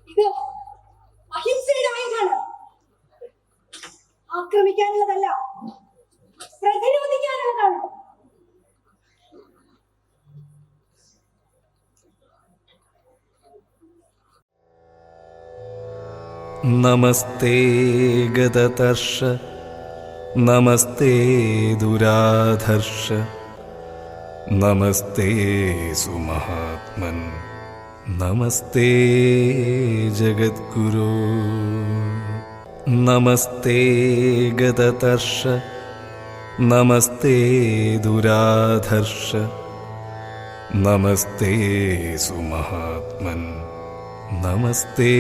ഇത് അഹിംസയുടെ ആയുധമാണ്. ആക്രമിക്കാനുള്ളതല്ല, പ്രതിരോധിക്കാനുള്ളതാണ്. നമസ്തേ ഗതതർഷ നമസ്തേ ദുരാധർഷ നമസ്തേ സുമഹാത്മൻ നമസ്തേ ജഗദ്ഗുരോ നമസ്തേ ഗതതർഷ നമസ്തേ ദുരാധർഷ നമസ്തേ സുമഹാത്മൻ നമസ്തേ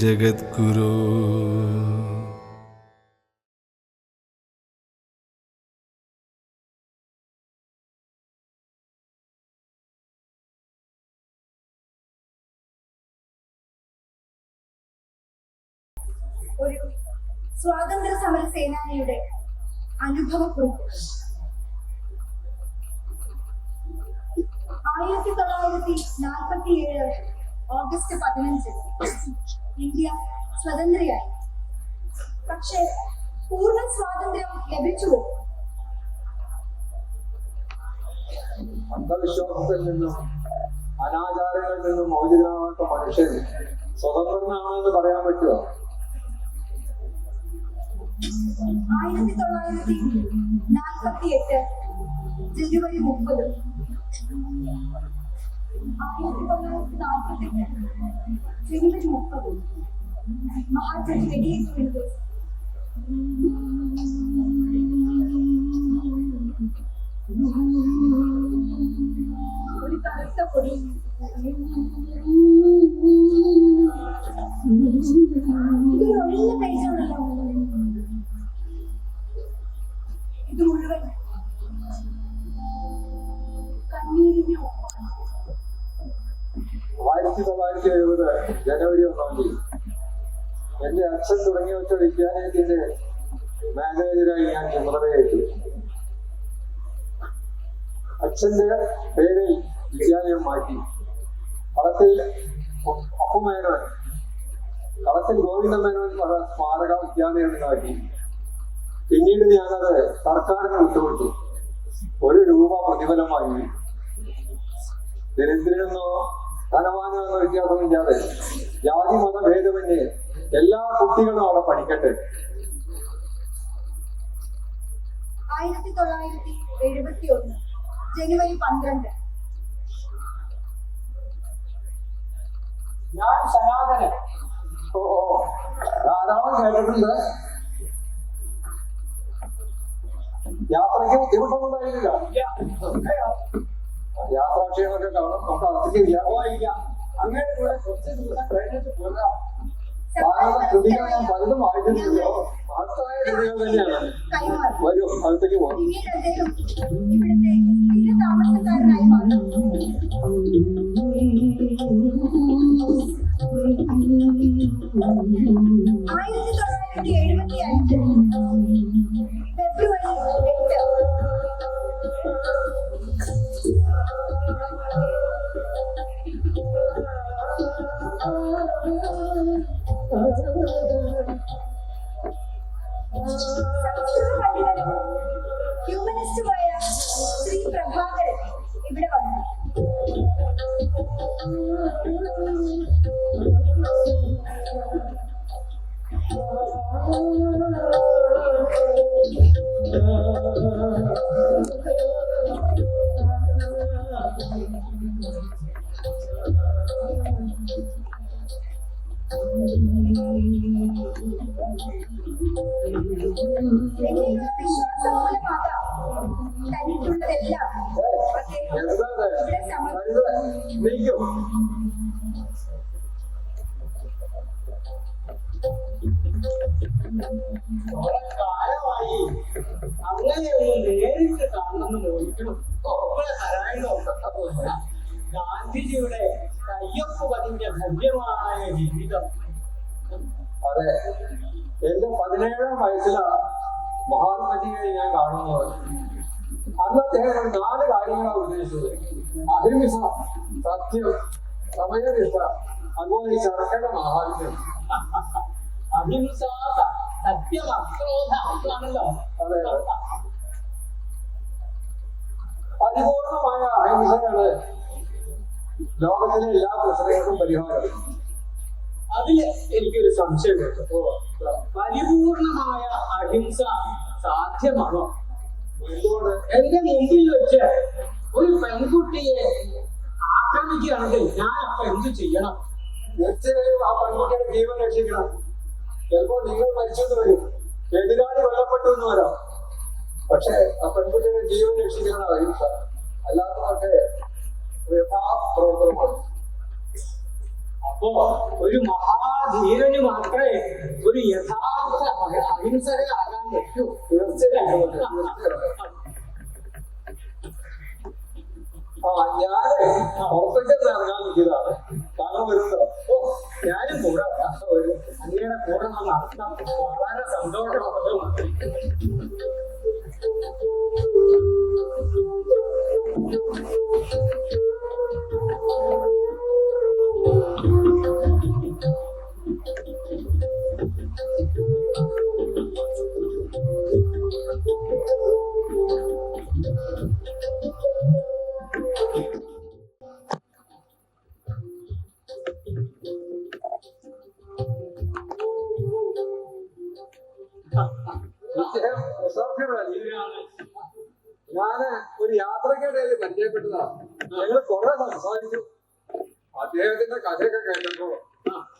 ജഗദ്ഗുരോ ഒരു സ്വാതന്ത്ര്യ സമര സേനാനിയുടെ അനുഭവക്കുറിപ്പ്. 1947 ഓഗസ്റ്റ് 15 ഇന്ത്യ സ്വതന്ത്രയായി. പക്ഷേ പൂർണ്ണ സ്വാതന്ത്ര്യം ലഭിച്ചുവോ? അന്ധവിശ്വാസത്തിൽ നിന്നും അനാചാരങ്ങളിൽ നിന്നും മോചിതനാവാത്ത മനുഷ്യൻ സ്വതന്ത്രനാണെന്ന് പറയാൻ പറ്റുമോ? 1948 ജനുവരി 30 1948 ജനുവരി 30 മഹാത്മജി വെടിയേറ്റ് വീണ ദിവസം. ഒരു കറുത്ത പൊടി ഇതൊരു ഒഴിഞ്ഞ പേജാണല്ലോ. ഇത് മുഴുവൻ കണ്ണീരിന്റെ ഒപ്പാണ്. 1970 ജനുവരി 1 എന്റെ അച്ഛൻ തുടങ്ങി വെച്ച വിദ്യാലയത്തിന്റെ മാനേജരായി ഞാൻ ചുമതലയേറ്റു. അച്ഛന്റെ പേരിൽ വിദ്യാലയം മാറ്റി. കളത്തിൽ അപ്പുമേനോൻ, കളത്തിൽ ഗോവിന്ദമേനോൻ സ്മാരക വിദ്യാലയം ഉണ്ടാക്കി. പിന്നീട് ഞാനത് സർക്കാരിന് വിട്ടുകൊടുത്തു. 1 രൂപ പ്രതിഫലം വാങ്ങി. ദരിദ്രനെന്നോ ധനവാനോ എന്ന വ്യത്യാസമില്ലാതെ ജാതി മത ഭേദമന്യേ എല്ലാ കുട്ടികളും അവിടെ പഠിക്കട്ടെ. 1971 ജനുവരി 12. ഞാൻ സനാതനൻ. ഓ ധാരാളം കേട്ടിട്ടുണ്ട്. യാത്രയ്ക്ക് ബുദ്ധിമുട്ടൊന്നുണ്ടായില്ല. യാത്രാക്ഷീണമൊക്കെ കാണും. നമുക്ക് അകത്തേക്കില്ല. അങ്ങനെ കൂടെ കുറച്ച് ദിവസം കഴിഞ്ഞിട്ട് പോകാം. താങ്കളുടെ കൃതികൾ ഞാൻ പലതും വായിച്ചിട്ടുണ്ടല്ലോ. മഹത്തായ കൃതികൾ തന്നെയാണ്. കൈമാറും. വരൂ, അകത്തേക്ക് പോകാം. പിന്നീട് അദ്ദേഹം ഇവിടുത്തെ സ്ഥിര താമസക്കാരനായി മാറി. 1975 ഫെബ്രുവരി 8. സംസ്കൃത പണ്ഡിതനും ഹ്യൂമനിസ്റ്റുമായ ശ്രീ പ്രഭാകരൻ ഇവിടെ വന്നു. എന്നിലുള്ള വിശ്വാസം മൂലമാകാം തനിക്കുള്ളതെല്ലാം അദ്ദേഹം ഇവിടെ സമർപ്പിച്ചു. നീക്കും കുറെ കാലമായി അങ്ങനെയൊന്ന് നേരിട്ട് കാണണമെന്ന് മോഹിക്കണം. ഗാന്ധിജിയുടെ കയ്യൊപ്പ് പതിഞ്ഞ ഭവ്യമായ ജീവിതം. അതെ, എന്റെ 17ാം വയസ്സിലാണ് മഹാത്മജിയെ ഞാൻ കാണുന്നത്. അന്ന് അദ്ദേഹം 4 കാര്യങ്ങളാണ് ഉദ്ദേശിച്ചത്. അഹിംസ, സത്യം, സമയനിഷ്ഠ, അതുപോലെ ഈ ശർക്കര മഹാത്മ്യം. അഹിംസ, സത്യം, അക്രോധ ആണല്ലോ. അതെ, പരിപൂർണമായ അഹിംസയാണ് ലോകത്തിലെ എല്ലാ പ്രശ്നങ്ങൾക്കും പരിഹാരം. അതില് എനിക്കൊരു സംശയമുണ്ട്. പരിപൂർണമായ അഹിംസ സാധ്യമാണോ? എന്തുകൊണ്ട്? എന്റെ മുമ്പിൽ വെച്ച് ഒരു പെൺകുട്ടിയെ ആക്രമിക്കുകയാണെങ്കിൽ ഞാൻ അപ്പൊ എന്ത് ചെയ്യണം? തീർച്ചയായും ആ പെൺകുട്ടിയുടെ ജീവൻ രക്ഷിക്കണം. ചിലപ്പോൾ നിങ്ങൾ മരിച്ചെന്ന് വരും, എതിരാളി കൊല്ലപ്പെട്ടു എന്ന് വരാം. പക്ഷെ ആ പെൺകുട്ടിയുടെ ജീവൻ രക്ഷിക്കണം അഹിംസ. അല്ലാത്തതൊക്കെ യഥാപ്രവർത്തനമാണ്. അപ്പോ ഒരു മഹാധീരന് മാത്രമേ ഒരു യഥാർത്ഥ അഹിംസകനാകാൻ പറ്റൂ. തീർച്ചയായും. ഞാന് പുറത്തേക്ക് ഇറങ്ങാൻ നിൽക്കുന്നതാണ്. താങ്കൾ വരുന്നുണ്ടോ? ഓ, ഞാനും കൂടെ വരും. അങ്ങയുടെ കൂടെ നടത്താം. വളരെ സന്തോഷമുള്ളതുമാണ്. ഞാന് ഒരു യാത്രക്കിടയിൽ പരിചയപ്പെട്ടതാണ്. ഞങ്ങൾ കുറെ സംസാരിച്ചു. അദ്ദേഹത്തിന്റെ കഥയൊക്കെ കേട്ടപ്പോ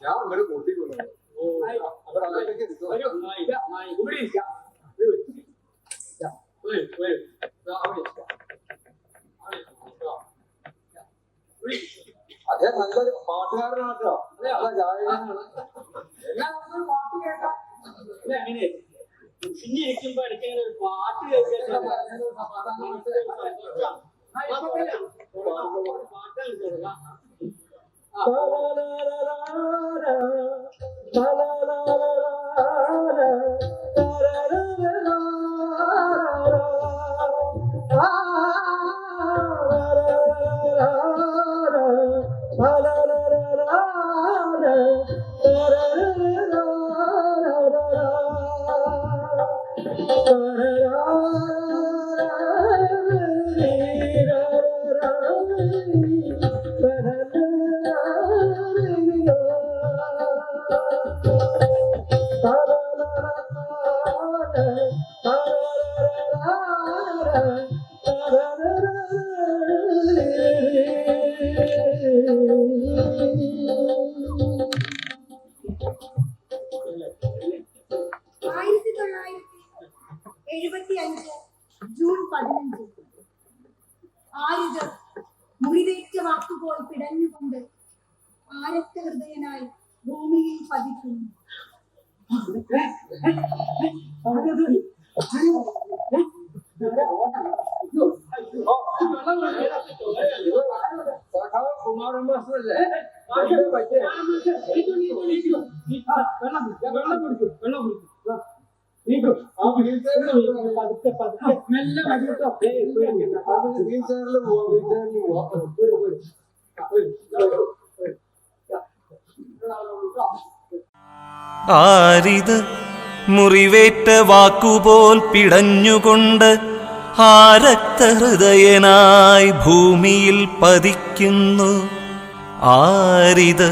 ഞാൻ അങ്ങനെ കൂട്ടിക്കൊണ്ടു. അവിടെ അകത്തേക്ക് ഇരിക്കുവാ. അദ്ദേഹം നല്ലൊരു പാട്ടുകാരനാട്ടോ, നല്ല ഗായകനാണ്. പാട്ട് കേൾക്കാം. അങ്ങനെ കുഞ്ഞിരിക്കുമ്പോ എനിക്ക് ഒരു പാട്ട് കേൾക്കാൻ ജൂൺ 15 ആരിത് മുറിവേറ്റ വാക്കുപോൽ പിടഞ്ഞുകൊണ്ട് ആരക്ത ഹൃദയനായി ഭൂമിയിൽ പതിക്കുന്നു. കുമാരൻ മാസ്റ്ററല്ലേ? വീൽ ചെയറിൽ ആരിത് മുറിവേറ്റ വാക്കുപോൽ പിടഞ്ഞുകൊണ്ട് ആരക്തഹൃദയനായി ഭൂമിയിൽ പതിക്കുന്നു. ആരിത്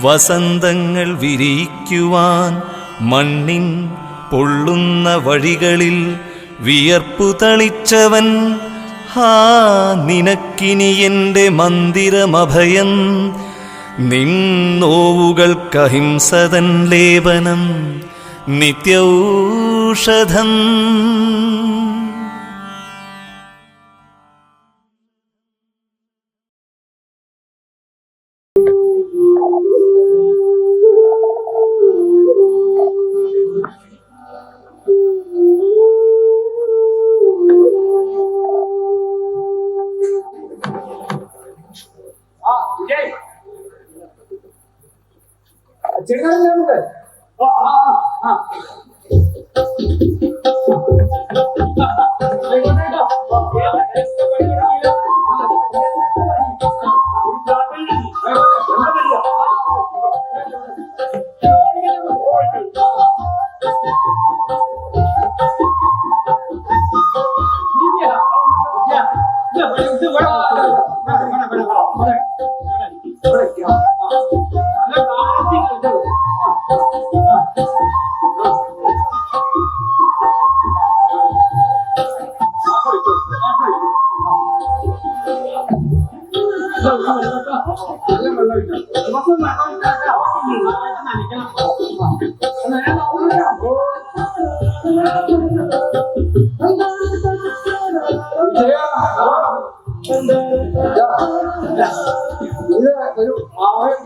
വസന്തങ്ങൾ വിരിയിക്കുവാൻ മണ്ണിൻ പൊള്ളുന്ന വഴികളിൽ വിയർപ്പു തളിച്ചവൻ. ഹാ, നിനക്കിനി എൻ്റെ മന്ദിരമഭയം, നിന്നോവുകൾക്കഹിംസതൻ ലേപനം നിത്യൗഷധം. ചെറുതായിട്ട് ഇത് ഒരു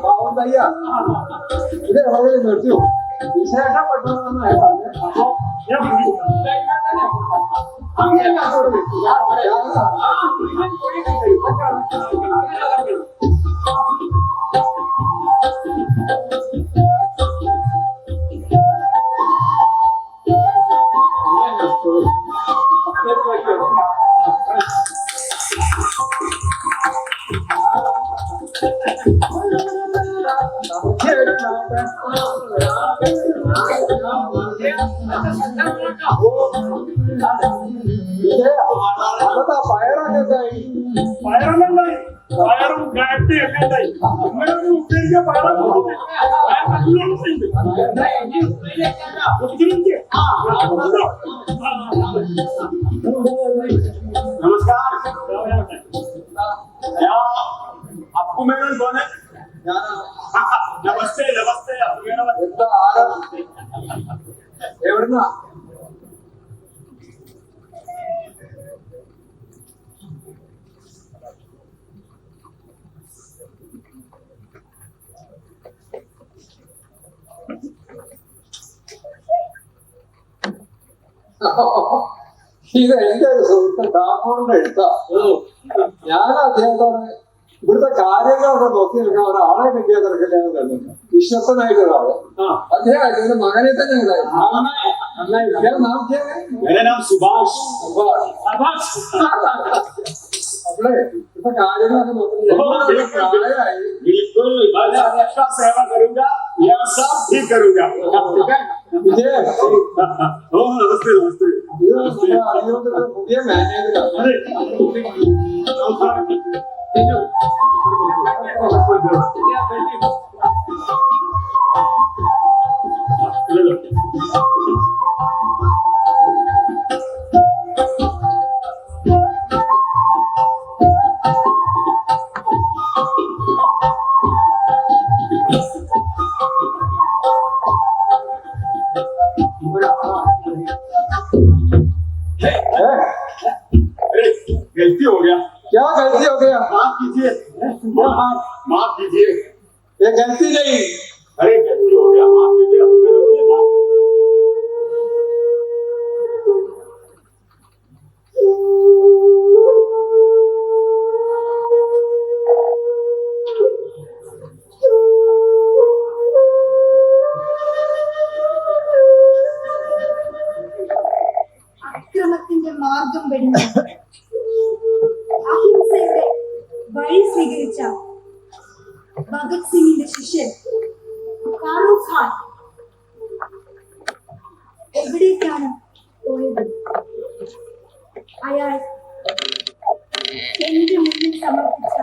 പാവം തയ്യ. ഇത് എവിടെ നിർത്തിയോ? വിശേഷപ്പെട്ടതെന്നാണ് പറഞ്ഞത്. പയറും കാറ്റ് ഒക്കെ ഉണ്ടായി. അങ്ങനെ ഒരു ഉപ്പേരിക്ക പയറും നമസ്കാരം. അപ്പു മേനോൻ പോനെ നമസ്തേ നമസ്തേ അപ്പു മേനോൻ എന്താ ആരാ എവിടുന്നാ? ഇത് എന്റെ ഒരു സുഹൃത്ത് ഡാക്ടറിന്റെ എഴുത്താ. ഞാൻ അദ്ദേഹത്തോട് ഇവിടുത്തെ കാര്യങ്ങളൊക്കെ നോക്കി നിൽക്കാൻ ഒരാളെ കിട്ടിയ തിരക്കില്ലാന്ന് കണ്ടില്ല. വിശ്വസ്തനായിട്ട് ഒരാള്. അദ്ദേഹം എന്റെ മകനെ തന്നെ നന്നായി. मेरा नाम सुभाष അപ്പളേ ഇപ്പൊ കാര്യങ്ങളൊക്കെ നോക്കുന്നത് बिल्कुल अच्छा सेवा करूंगा यह सब ठीक करूंगा ठीक है വിജയ ओ नमस्ते नमस्ते ഇത് നമ്മുടെ അറിയുന്ന പുതിയ മാനേജറാണ്. गलती हो गया क्या गलती हो गया? माफ कीजिए माफ कीजिए ये गलती नहीं. अरे गलती हो गया माफ कीजिए അക്രമത്തിന്റെ മാർഗം വെടിഞ്ഞ് അഹിംസയുടെ വഴി സ്വീകരിച്ച ഭഗത് സിംഗിന്റെ ശിഷ്യൻ ഫാറൂഖ് ഖാൻ എവിടേക്കാണ് പോയത്? അയാൾ എന്റെ മുന്നിൽ സമർപ്പിച്ച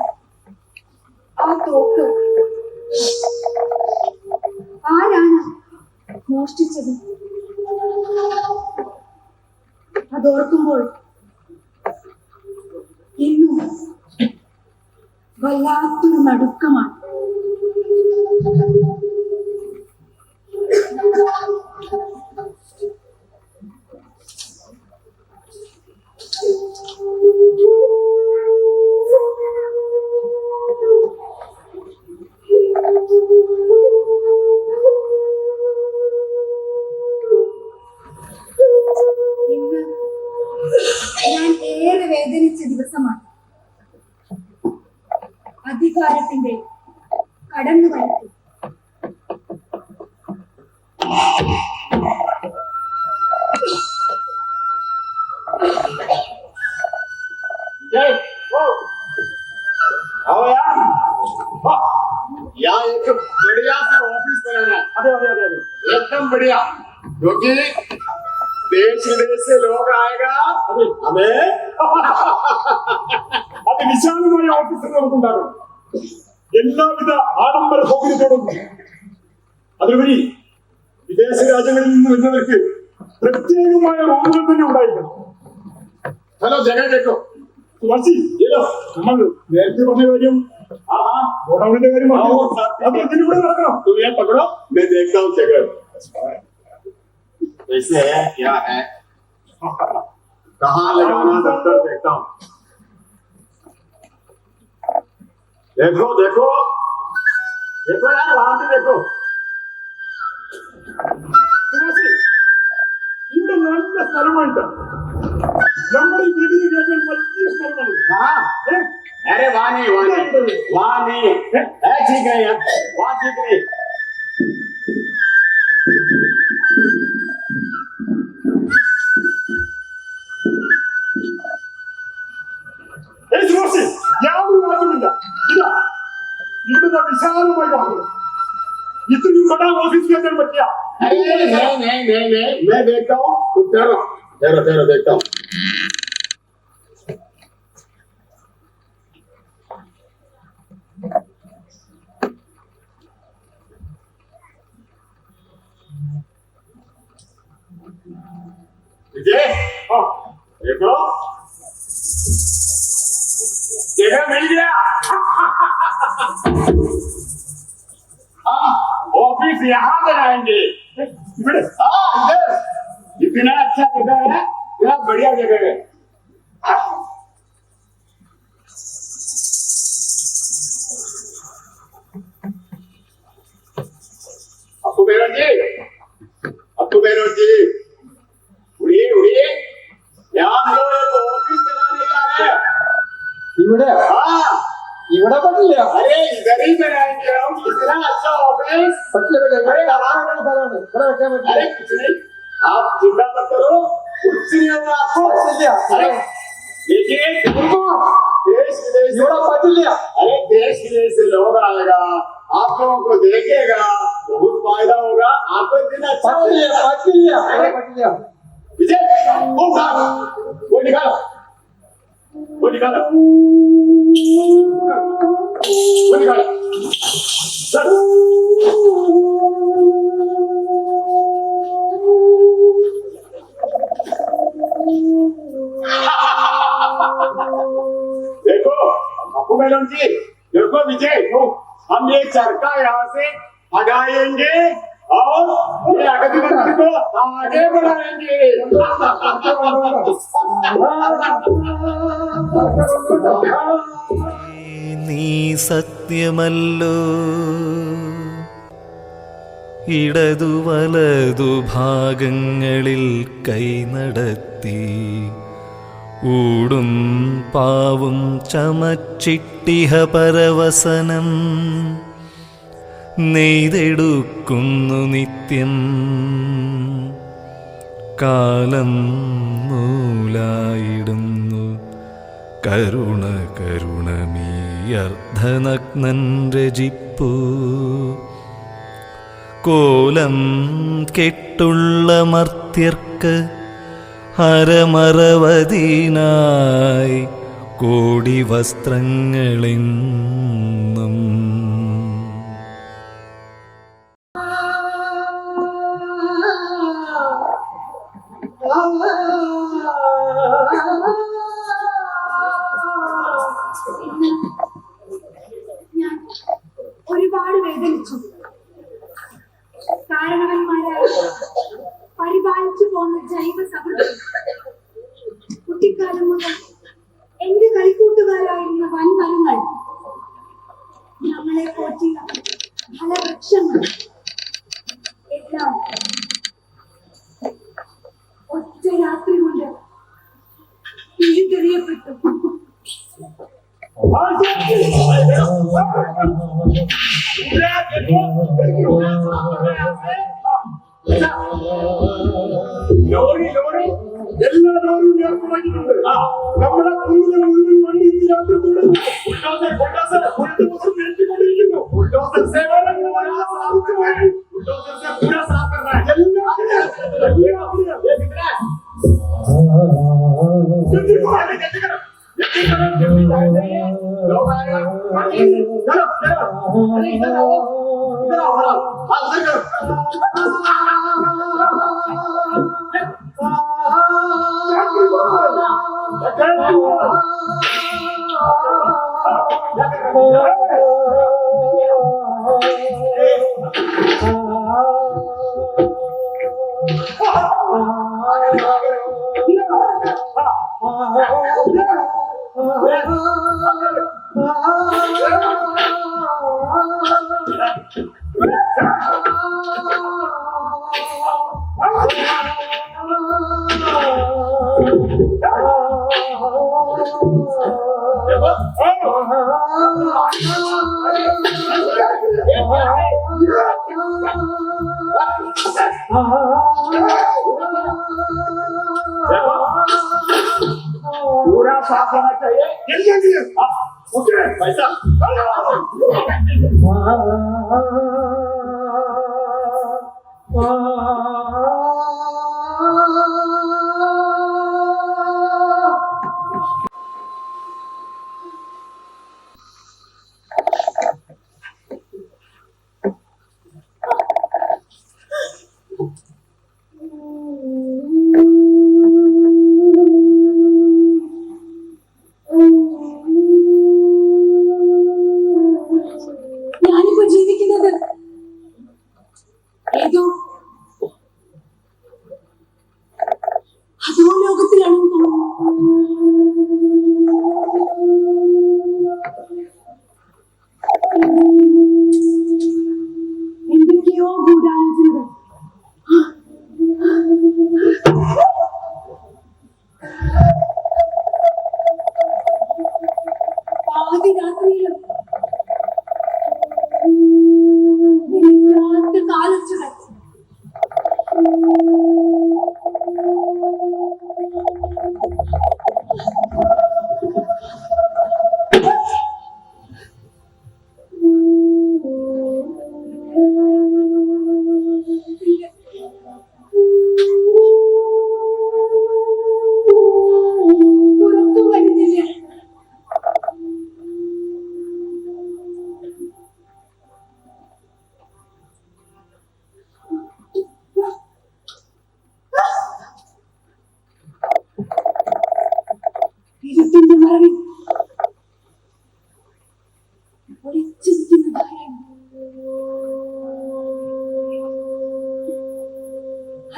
ആ തോക്ക് ആരാണ് മോഷ്ടിച്ചത്? അതോർക്കുമ്പോൾ ഇന്നും വല്ലാത്തൊരു നടുക്കമാണ്. ഇന്ന് ഞാൻ ഏറെ വേദനിച്ച ദിവസമാണ്. അധികാരത്തിന്റെ കടന്നുവരത്ത് आओ यार यहाँ एक बढ़िया सा ऑफिस बनाना है अरे अरे अरे एकदम बढ़िया क्योंकि देश विदेश से लोग आएगा हमें അത് വിശാലമായ ഓഫീസിൽ നമുക്കുണ്ടാകും എല്ലാവിധ ആഡംബര സൗകര്യത്തോടും അതുവഴി വിദേശ രാജ്യങ്ങളിൽ നിന്ന് വരുന്നവർക്ക് പ്രത്യേകമായ റൂമുകൾ തന്നെ ഉണ്ടായിരിക്കണം. ഹലോ ജഗ കേട്ടോ സുഭാഷി നമ്മൾ നേരത്തെ പറഞ്ഞ കാര്യം ഗോഡൌണിന്റെ കാര്യം അത് ഇതിന് കൂടെ നടക്കണം. പകടോ मैं देखता हूँ जगह वैसे है क्या है कहाँ लगाना दफ्तर देखता हूँ. देखो देखो देखो यार वहां से देखो ഇവിടെ നല്ല സ്ഥലമായിട്ട് നമ്മുടെ ഈ വീടിന് കേട്ടാൽ വലിയ സ്ഥലമാണ്. अरे वहाँ नहीं वहाँ नहीं ठीक है यार वहाँ ठीक नहीं. യാതൊരു മാറ്റമില്ല. ഇതാ ഇവിടുത്തെ വിശാലമായി കാണുന്നത് इतनी बड़ा ऑफिस के अंदर बच्चा नहीं मैं देखता हूँ ठहरो ठहरो ठहरो देखता हूँ. विजय देखो जगह मिल गया. ऑफिस यहाँ बनाएंगे। हाँ इधर इतना अच्छा जगह है, इतना बढ़िया जगह है। अप्पू मेनन जी उड़िए उड़िए, यहाँ हम लोग एक ऑफिस बनाने जा रहे हैं। ഇവിടെ हाँ ഇവിടെ പറ്റില്ല, अरे इधर ही बनाएंगे हम, इतना अच्छा ऑफिस। പറ്റില്ല പറ്റില്ല. ഇവിടെ കാണാൻ സ്ഥലമാണ്, ഇവിടെ വെക്കാൻ പറ്റില്ല. अरे कुछ नहीं, आप चिंता मत करो, कुछ नहीं होगा आपको। പറ്റില്ല, अरे देखिए देश विदेश ഇവിടെ പറ്റില്ല. अरे देश विदेश से लोग आएगा, आप लोगों को देखेगा, बहुत फायदा होगा आपको, दिन अच्छा പറ്റില്ല होगा। പറ്റില്ല, ഇവിടെ പറ്റില്ല. विजय वो निकालो, वो निकालो, वो निकालो, वो निकालो। चल। देखो अप्पू मेनन जी, देखो विजय, हम ये चरखा यहाँ से हटाएंगे और ये अगति मंदिर को आगे बढ़ाएंगे। നീ സത്യമല്ലോ ഇടതു വലതു ഭാഗങ്ങളിൽ കൈനടത്തി ഊടും പാവും ചമച്ചിട്ടിഹ പരവസനം നെയ്തെടുക്കുന്നു നിത്യം കാലം നൂലായിടുന്നു കരുണ കരുണമീ അർദ്ധനഗ്നൻ രചിപ്പൂ കോലം കെട്ടുള്ള മർത്യർക്ക് ഹരമറവതീനായി കോടി വസ്ത്രങ്ങളെന്നും ഞാൻ ഒരുപാട് വേദനിച്ചു. കാരണവന്മാരായി പരിപാലിച്ചു പോന്ന ജൈവ സഹൃദം കുട്ടിക്കാലം മുതൽ എന്റെ കളിക്കൂട്ടുകാരായിരുന്ന വൻമരങ്ങൾ, ഞങ്ങളെ പോറ്റിയ ഫലവൃക്ഷങ്ങൾ എല്ലാം ഒറ്റ രാത്രി കൊണ്ട് തിരിച്ചറിയപ്പെട്ടു. ലോറി ലോറി എല്ലാ ലോറിയും ഏർപ്പാടിയിട്ടുണ്ട്. നമ്മുടെ പൂജ മുഴുവൻ വണ്ടി ഇതിനകത്ത് തുടങ്ങി. ബുൾഡോസർ ബുൾഡോസർ ബുൾഡോസർ നിർത്തിക്കൊണ്ടിരിക്കുന്നു. ബുൾഡോസർ സേവനം ബുൾഡോസർ से पूरा साफ करना है। जल्दी करो जल्दी करो जल्दी जाए लोग आएगा। चलो चलो अरे इधर आओ इधर आओ हाँ उधर करो। पूरा साफ होना चाहिए। जल्दी जल्दी ओके पैसा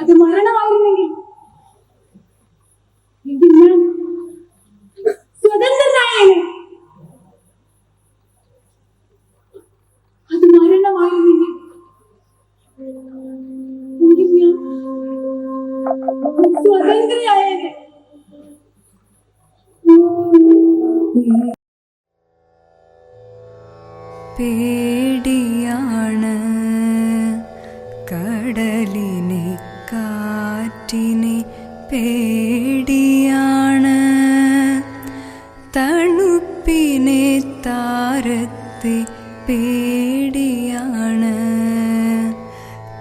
അത് മരണമായിരുന്നെങ്കിൽ എങ്കിൽ ഞാൻ സ്വതന്ത്രനായേനെ. അത് മരണമായിരുന്നെങ്കിൽ എങ്കിൽ ഞാൻ സ്വതന്ത്രയായേനെ. പേടിയാണ് കടലിനെ കാറ്റിനെ പേടിയാണ് തണുപ്പിനെ താരത്തെ പേടിയാണ്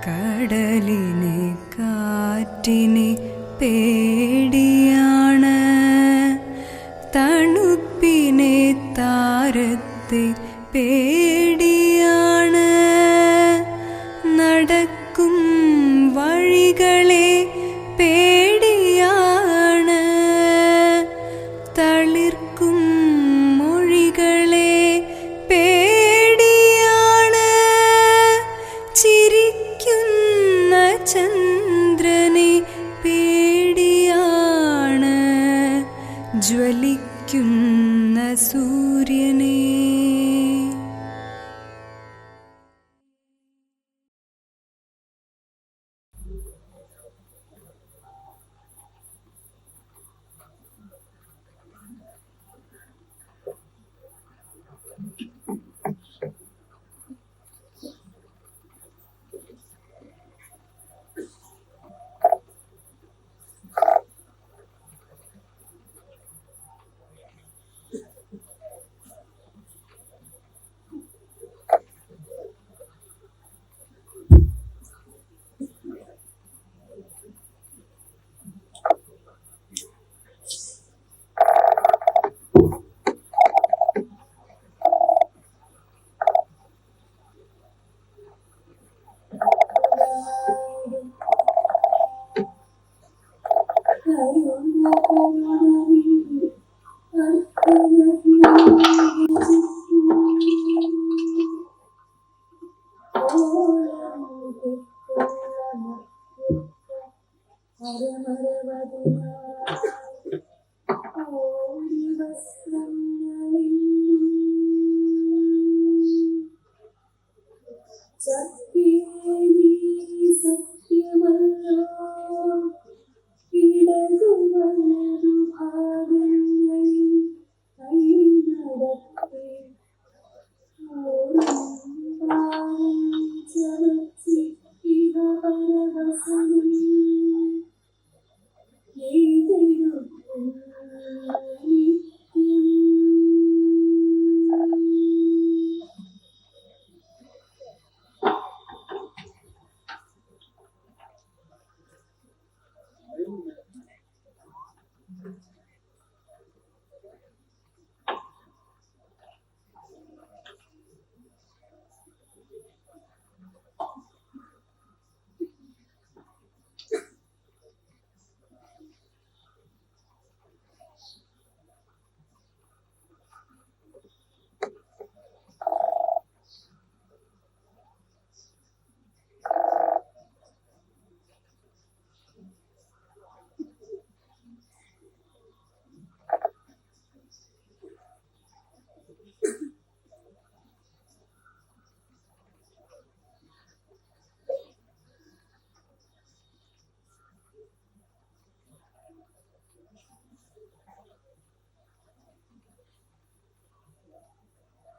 കടലിനെ കാറ്റിനെ പേടിയാണ് തണുപ്പിനെ താരത്തെ പേടിയാണ് നടക്കും വഴികളെ പേടിയാണ് തളിർക്കും മൊഴികളെ പേടിയാണ് ചിരിക്കുന്ന ചന്ദ്രനെ പേടിയാണ് ജ്വലിക്കുന്ന സൂര്യനെ.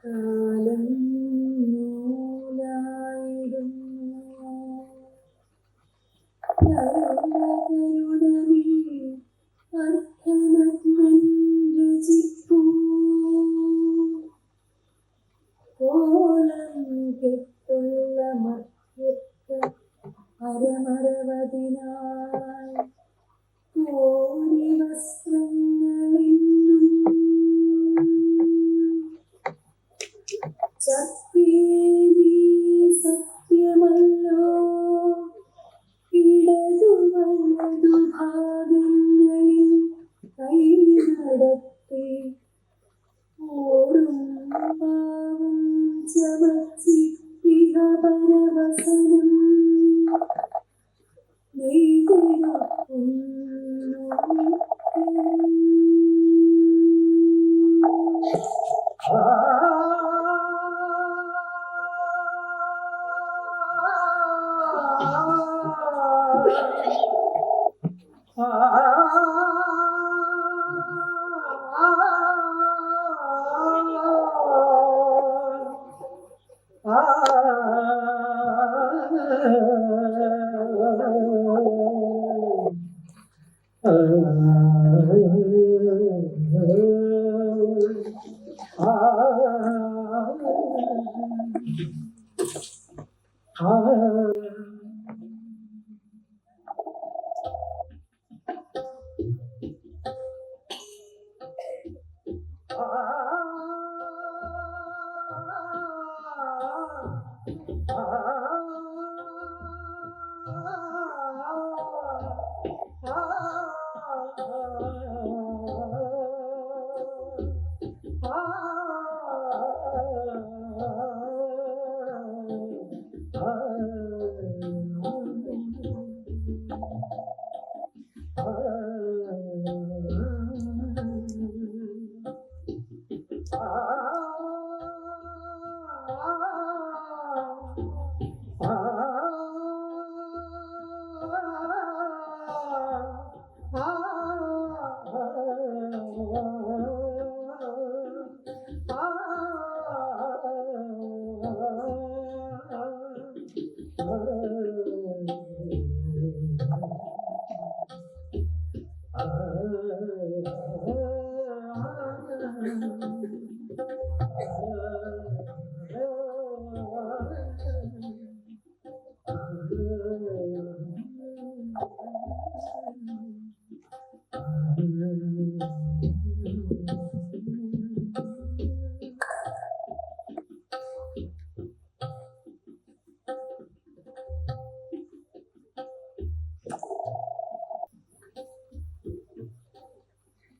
കാലം കെട്ടുള്ള മധ്യത്ത് അരമരവതിനായി കോടി വസ്ത്രങ്ങളിന്നും ചക്രീ സത്യമല്ലോ ഇടതു വലതു ഭാഗങ്ങളിൽ കൈ നടത്തി ഓടും പാവം ചവച്ചി ഇഹ പരവസനം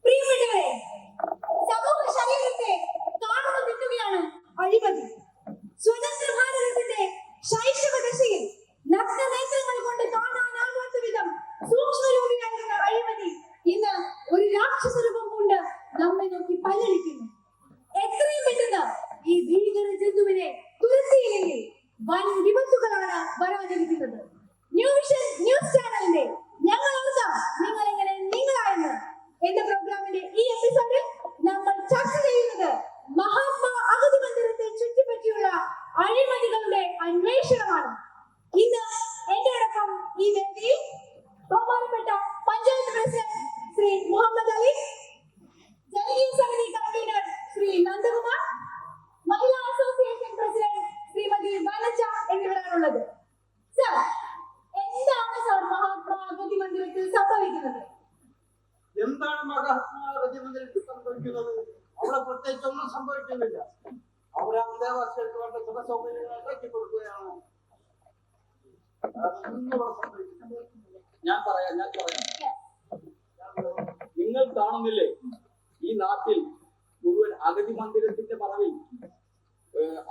പ്രിയപ്പെട്ടവരെ, സമൂഹ ശരീരത്തെ കാണുന്ന തിന്നുകയാണ് അഴിമതി. സ്വതന്ത്ര ഭാരതത്തിന്റെ ശൈശവ ദശയിൽ നഗ്ന നേത്രങ്ങൾ കൊണ്ട് കാണാനാകാത്ത വിധം സൂക്ഷ്മരൂപിയായിരുന്ന അഴിമതി ഇന്ന് ഒരു രാക്ഷസ രൂപം കൊണ്ട് നമ്മെ നോക്കി പല്ലളിക്കുന്നു. എത്രയും പെട്ടെന്ന് ഈ ഭീകര ജന്തുവിനെ തുരത്തിയില്ലെങ്കിൽ വൻ വിപത്തുകളാണ് വരാനിരിക്കുന്നത്. ന്യൂ വിഷൻ ന്യൂസ് ചാനലിന്റെ ഞങ്ങൾ ഓർക്കാം നിങ്ങൾ എങ്ങനെ നിങ്ങളായെന്ന് എന്റെ പ്രോഗ്രാമിന്റെ ഈ എപ്പിസോഡിൽ നമ്മൾ ചർച്ച ചെയ്യുന്നത് മഹാത്മാ അഗതി മന്ദിരത്തെ ചുറ്റിപ്പറ്റിയുള്ള അഴിമതികളുടെ അന്വേഷണമാണ്. ഇന്ന് എന്നോടൊപ്പം ഈ വേദിയിൽ ബഹുമാനപ്പെട്ട പഞ്ചായത്ത് പ്രസിഡന്റ് ശ്രീ മുഹമ്മദ് അലി, ജനകീയ സമിതി കൺവീനർ ശ്രീ നന്ദകുമാർ, മഹിളാ അസോസിയേഷൻ പ്രസിഡന്റ് ശ്രീമതി വനജ എന്നിവരാണുള്ളത്. സർ, എന്താണ് സർ മഹാത്മാ അഗതി മന്ദിരത്തിൽ സംഭവിക്കുന്നത്? എന്താണ് മഹാത്മാ അഗതി മന്ദിരത്തിൽ സംഭവിക്കുന്നത്? അവിടെ പ്രത്യേകിച്ച് ഒന്നും സംഭവിക്കുന്നില്ല. അവിടെ അന്തേവാസികൾക്ക് വേണ്ട സുഖ സൗകര്യങ്ങൾ ഉണ്ടാക്കി കൊടുക്കുകയാണ്. ഞാൻ പറയാം നിങ്ങൾ കാണുന്നില്ലേ, ഈ നാട്ടിൽ മുഴുവൻ അഗതി മന്ദിരത്തിന്റെ മറവിൽ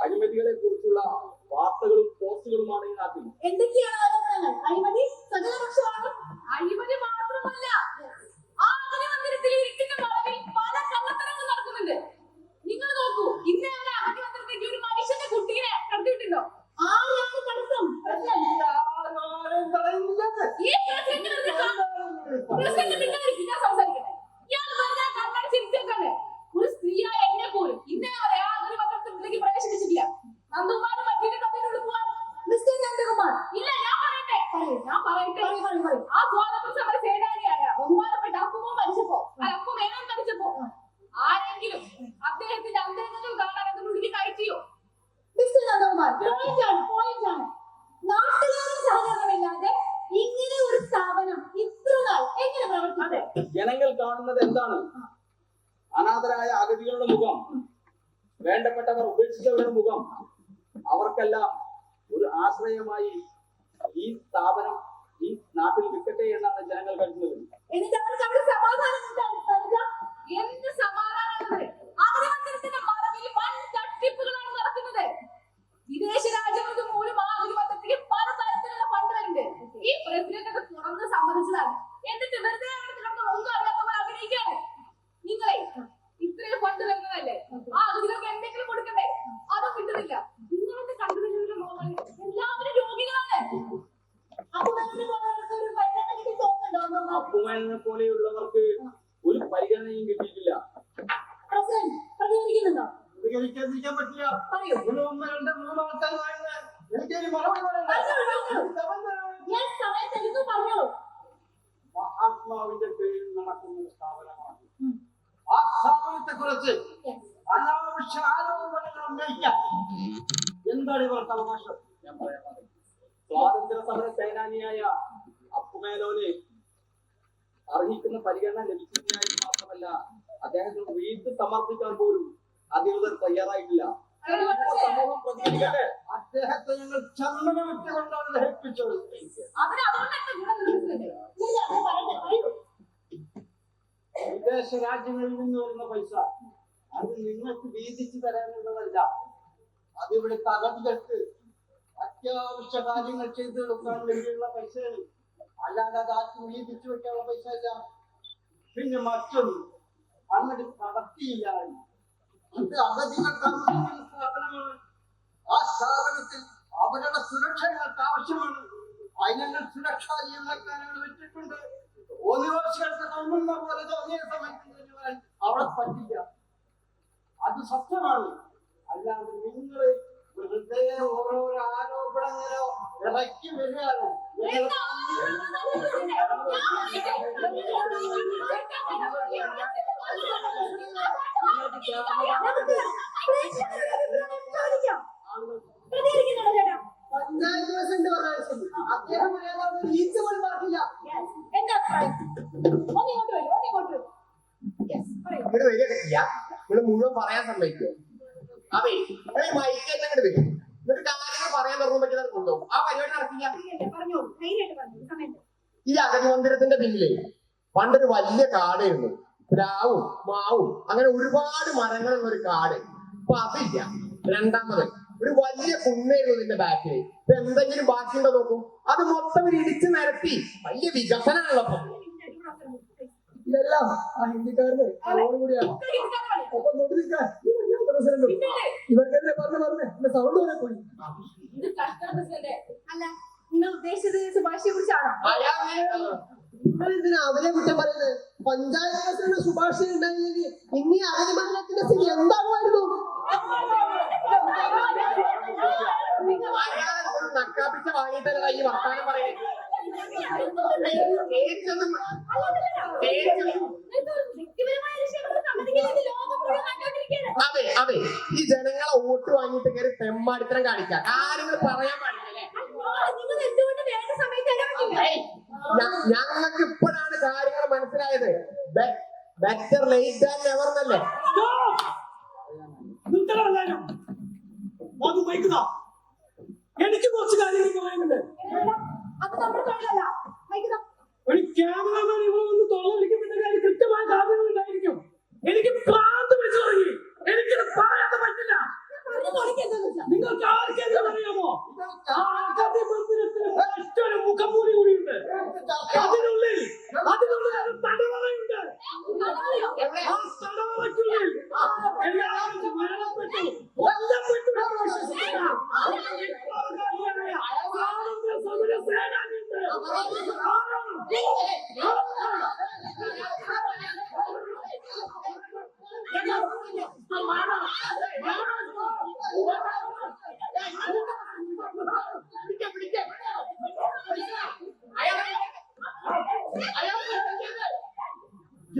അഴിമതികളെ കുറിച്ചുള്ള വാർത്തകളും പോസ്റ്റുകളുമാണ് ഈ നാട്ടിൽ. എന്തൊക്കെയാണ് ആരോപണങ്ങൾ? അഴിമതി സകലപക്ഷമാണ്. അഴിമതി മാത്രമല്ല, ആ അഗതി മന്ദിരത്തിൽ ഇരിക്കുന്ന മറവിൽ പല കള്ളത്തരങ്ങളും നടക്കുന്നുണ്ട്. നിങ്ങൾ നോക്കൂ, ഇന്നേ വരെ അഗതി മന്ദിരത്തേക്ക് ഒരു മനുഷ്യന്റെ കുട്ടീനെ കടത്തിയിട്ടുണ്ടോ? ആരാണ് കടത്തും? ഈ പ്രസിഡന്റ് മിണ്ടാതിരിക്കും, ഞാൻ സംസാരിക്കട്ടെ. ഇയാൾ വെറുതെ കണ്ണടച്ചിരിച്ചേക്കാണ്. ഒരു സ്ത്രീയായ എന്നെ പോലും ഇന്നേ വരെ ആ അഗതി മന്ദിരത്തിലേക്ക് പ്രവേശിപ്പിച്ചിട്ടില്ല. നന്ദകുമാറിന് പറ്റിയിട്ട് അതിനുള്ളിൽ പോവാൻ മിസ്റ്റർ നന്ദകുമാർ. ഇല്ല, ഞാൻ പറയട്ടെ. ആ സ്വാതന്ത്ര്യ സമര സേനാനിയായ ബഹുമാനപ്പെട്ട അപ്പുമോ മരിച്ചപ്പോ, അപ്പു മേനോൻ മരിച്ചപ്പോ ആരെങ്കിലും അദ്ദേഹത്തിന്റെ അന്തരംഗങ്ങൾ കാണാൻ അതിനുള്ളിൽ കയറ്റിയോ? മിസ്റ്റർ നന്ദകുമാർ, പോയിന്റ് ആണ്. നാട്ടുകാരുടെ സഹകരണമില്ലാതെ ഇങ്ങനെ ഒരു സ്ഥാപനം ഇത്ര നാൾ എങ്ങനെ പ്രവർത്തിച്ചത്? ജനങ്ങൾ കാണുന്നത് എന്താണ്? അനാഥരായ അഗതികളുടെ മുഖം, വേണ്ടപ്പെട്ടവർ ഉപേക്ഷിച്ചവരുടെ മുഖം. അവർക്കെല്ലാം ഒരു ആശ്രയമായി ഈ സ്ഥാപനം ഈ നാട്ടിൽ നിൽക്കട്ടെ എന്നാണ് ജനങ്ങൾ കരുതുന്നത്. എന്നിട്ട് അവർക്ക് അവിടെ സമാധാനം ഉണ്ടാകും. എന്ത് സമാധാനമാണ്? അഗതി മന്ദിരത്തിന്റെ മറവിൽ വൻ തട്ടിപ്പുകളാണ് നടക്കുന്നത്. വിദേശ രാജ്യങ്ങൾക്ക് പോലും ആ അഗതി മന്ദിരത്തിലേക്ക് പല തരത്തിലുള്ള ഫണ്ട് വരുന്നുണ്ട്. ഈ പ്രസിഡന്റ് അത് തുറന്ന് സമ്മതിച്ചതാണ്. എന്നിട്ട് വെറുതെ അവിടെ കിടന്ന് ഒന്നും അറിയാത്തവർ അഭിനയിക്കാണ്. നിങ്ങളെ ഇത്രയും ഫണ്ട് വരുന്നതല്ലേ, ആ അഗതികൾക്ക് എന്തെങ്കിലും കൊടുക്കണ്ടേ? അതും കിട്ടുന്നില്ല. നിങ്ങളൊന്ന് കണ്ടുപിടിച്ചിട്ടുള്ള എല്ലാവരും രോഗികളാണ്. അപ്പൊ ഒരു രാമായണനെ പോലെയുള്ളവർക്ക് ഒരു പരിഗണനയും കിട്ടിയിട്ടില്ല. പ്രസിഡന്റ് പ്രതികരിക്കുന്നുണ്ടോ? പ്രതികരിക്കാതിരിക്കാൻ പറ്റില്ല. പറയൂ. ഒരു 1, 2, 3 ആൾക്കാർ പറയുന്നത് എനിക്കൊരു മറുപടി പറയണ്ട. ഞാൻ സമയം തരുന്നു, പറഞ്ഞോളൂ. മഹാത്മാവിന്റെ പേരിൽ നടക്കുന്ന ഒരു സ്ഥാപനമാണ്. ആ സ്ഥാപനത്തെ കുറിച്ച് അനാവശ്യ ആരോപണങ്ങൾ ഉന്നയിക്കാം. എന്താണ് ഇവർക്ക് അവകാശം? ഞാൻ പറയാം. സ്വാതന്ത്ര്യ സമര സേനാനിയായ അപ്പുമേനോന് അർഹിക്കുന്ന പരിഗണന ലഭിക്കുന്നതിനായി മാത്രമല്ല, അദ്ദേഹത്തിന് വീട്ടിൽ സമർപ്പിക്കാൻ പോലും അധികൃതർ തയ്യാറായിട്ടില്ല. സമൂഹം പ്രതികരിക്കട്ടെ. അദ്ദേഹത്തെ ഞങ്ങൾ ചന്ദനമിട്ട് കൊണ്ടാണ് ദഹിപ്പിച്ചത്. വിദേശ രാജ്യങ്ങളിൽ നിന്ന് വരുന്ന പൈസ അത് നിങ്ങൾക്ക് വീതിച്ചു തരാനുള്ളതല്ല. അതിവിടുത്തെ അഗതികൾക്ക് അത്യാവശ്യ കാര്യങ്ങൾ ചെയ്തു കൊടുക്കാൻ വേണ്ടിയുള്ള പൈസയാണ്. അല്ലാതെ അത് ആർക്കും വീതിച്ചു വെക്കാനുള്ള പൈസ അല്ല. പിന്നെ മറ്റൊന്നും അങ്ങോട്ട് കടത്തിയില്ല. അത് അഗതികൾ താമസിക്കുന്ന സ്ഥാപനമാണ്. ആ സ്ഥാപനത്തിൽ അവരുടെ സുരക്ഷ ഞങ്ങൾക്ക് ആവശ്യമാണ്. അതിനുള്ള സുരക്ഷാ ജീവനക്കാരെ വെച്ചിട്ടുണ്ട്. ഓനിവേഴ്സികൾക്ക് തോന്നുന്ന പോലെ തോന്നിയ സമയത്ത് വരാൻ അവിടെ പറ്റില്ല. അത് സത്യമാണ്. അല്ലാതെ നിങ്ങൾ വെറുതെ ഓരോരോ ആരോപണങ്ങളോ ഇറക്കി വരികയാണ്. പഞ്ചായത്ത് പ്രസിഡന്റ് പറയാൻ അദ്ദേഹം ഈച്ച പോലും പറഞ്ഞില്ല. എന്താ അഭിപ്രായം? ഒന്നിങ്ങോട്ട് വരും, ഒന്നിങ്ങോട്ട് വരും. ഇവിടെ വരികയൊക്കെ ചെയ്യാം. ഇവിടെ മുഴുവൻ പറയാൻ സമ്മതിക്കുക. അതെ, മൈക്കേറ്റ് അങ്ങോട്ട് വരും. എന്നിട്ട് കാര്യങ്ങൾ പറയാൻ തുറന്നു പറ്റുന്നുണ്ടോ? ആ പരിപാടി നടത്തില്ല. പറഞ്ഞോളൂ, ധൈര്യമായിട്ട് പറഞ്ഞു. സമയത്ത് ഈ അഗതി മന്ദിരത്തിന്റെ പിന്നിലെ പണ്ടൊരു വലിയ കാടായിരുന്നു. പ്ലാവും മാവും അങ്ങനെ ഒരുപാട് മരങ്ങളുള്ള ഒരു കാട്. ഇപ്പൊ അതില്ല. രണ്ടാമത് ഒരു വലിയ കുന്നായിരുന്നു ഇതിന്റെ ബാക്കിൽ. ഇപ്പൊ എന്തെങ്കിലും ബാക്കിയുണ്ടോ നോക്കും. അത് മൊത്തം ഇടിച്ചു നിരത്തി വലിയ വികസനമുള്ളപ്പോ ഇതെല്ലാം ആ ഹിന്ദിക്കാരുടെ കൂടിയാണ്. ഒപ്പം നോട്ടിരിക്കാൻ പ്രസിഡന്റും ഇവർക്കെതിരെ പറഞ്ഞ് എന്റെ സൗണ്ട് വരെ പോയി. ഇത് കഷ്ടം പ്രസിഡന്റ്. അല്ല, നിങ്ങൾ ഉദ്ദേശിച്ചത് സുഭാഷിയെ കുറിച്ചാണോ? നിങ്ങൾ ഇതിന് അവരെ കുറ്റം പറയുന്നത്? പഞ്ചായത്ത് പ്രസിഡന്റ് സുഭാഷ് ഉണ്ടായില്ലെങ്കിൽ ഇനി അഗതി മന്ദിരത്തിന്റെ സ്ഥിതി എന്താകുമായിരുന്നു? നക്കാപ്പിച്ച വാങ്ങിയിട്ടല്ല ഈ വർത്താനം പറയുന്നത്. അതെ അതെ, ഈ ജനങ്ങളെ വോട്ട് വാങ്ങിയിട്ട് കയറി തെമ്മാടിത്തരം കാണിക്കാം. കാര്യങ്ങൾ പറയാൻ പാടില്ലേ? ഞങ്ങൾക്ക് ഇപ്പോഴാണ് കാര്യങ്ങൾ മനസ്സിലായത്. ബെറ്റർ ലേറ്റ് ദാൻ നെവർ എന്നല്ലേ? എനിക്ക് കുറച്ച് കാര്യങ്ങൾ പറയാനുണ്ട്. ഒരു ക്യാമറമാൻ ഇവിടെ വന്ന് തൊഴിലിരിക്കുന്ന കാര്യം കൃത്യമായ സാധ്യതകൾ ഉണ്ടായിരിക്കും. എനിക്ക് പ്രാന്ത് പിടിച്ചു തുടങ്ങി. എനിക്കിത് പറയാതെ പറ്റില്ല. നിങ്ങൾക്ക് ആർക്കെങ്കിലും അറിയാമോ? ആ അഗതി മന്ദിരത്തിന് മറ്റൊരു മുഖംമൂടി കൂടിയുണ്ട്. അതിനുള്ളിൽ ഒരു തടവറയുണ്ട്. ആ തടവറയ്ക്കുള്ളിൽ എല്ലാവരും മരണപ്പെട്ടു, കൊല്ലപ്പെട്ടു എന്ന് വിശ്വസിക്കുന്ന സ്വാതന്ത്ര്യ സമര സേനാനിയുണ്ട്.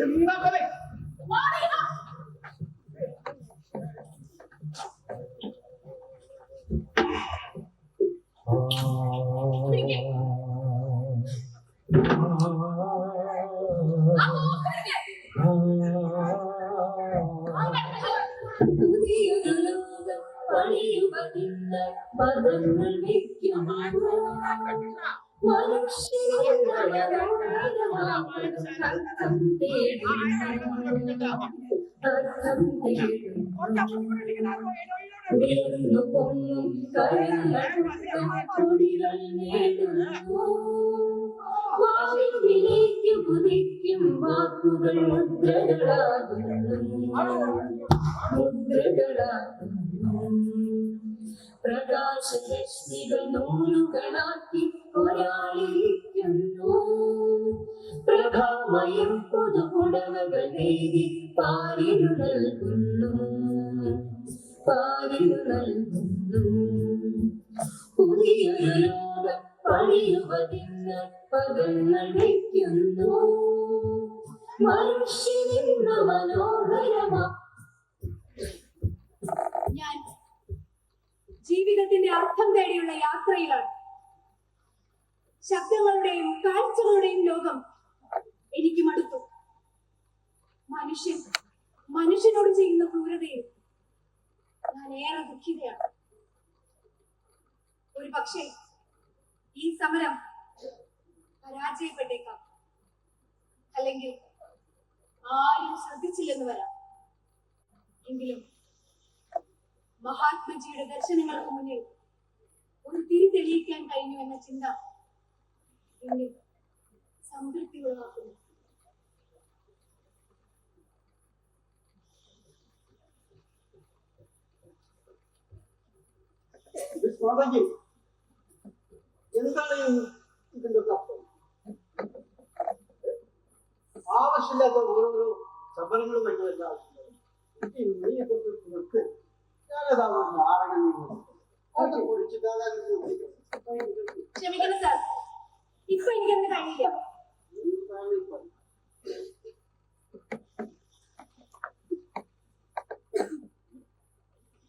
എന്താ പറയാ? പുതിയൊരു ലോകം പണിയുവതില്ല പദങ്ങൾ വയ്ക്കും ഉയർന്നു പൊങ്ങും കൊടികൾ നേടുന്നു വാവിലേക്ക് കുതിക്കും വാക്കുകൾ മുദ്രകളാകുന്നു പ്രകാശരശ്മികൾ നൂലുകളാക്കി ഒരാളിരിക്കുന്നു ശാഖാമയം പുതുപുടവകൾ നേടി പാരിനു നൽകുന്നു പുതിയൊരു ലോകം പണിയുവതിന് പദങ്ങൾ വയ്ക്കുന്നു മനുഷ്യനിന്ന മനോഹരമാ. ഞാൻ ജീവിതത്തിന്റെ അർത്ഥം തേടിയുള്ള യാത്രയിലാണ്. ശബ്ദങ്ങളുടെയും കാഴ്ചകളുടെയും ലോകം എനിക്ക് മടുത്തു. മനുഷ്യനോട് ചെയ്യുന്ന ക്രൂരതയിൽ ഞാൻ ഏറെ ദുഃഖിതയാണ്. ഒരു പക്ഷേ ഈ സമരം പരാജയപ്പെട്ടേക്കാം, അല്ലെങ്കിൽ ആരും ശ്രദ്ധിച്ചില്ലെന്ന് വരാം. എങ്കിലും മഹാത്മജിയുടെ ദർശനങ്ങൾക്ക് മുന്നിൽ ഒരു തിരി തെളിയിക്കാൻ കഴിഞ്ഞു എന്ന ചിന്ത എന്നിൽ സംതൃപ്തി ഉളവാക്കുന്നു. എന്താണ് ഇതിന്റെ തത്വം? ആവശ്യമില്ലാത്ത ഓരോരോ സമരങ്ങളും വരുന്ന ആവശ്യമില്ല. നീയൊക്കെ നിർത്ത്. ഞാനതാ നാടകം അത് കുടിച്ചിട്ടാണ്. ക്ഷമിക്കണം സാർ, ഇപ്പൊ എനിക്കതിന് കഴിയില്ല.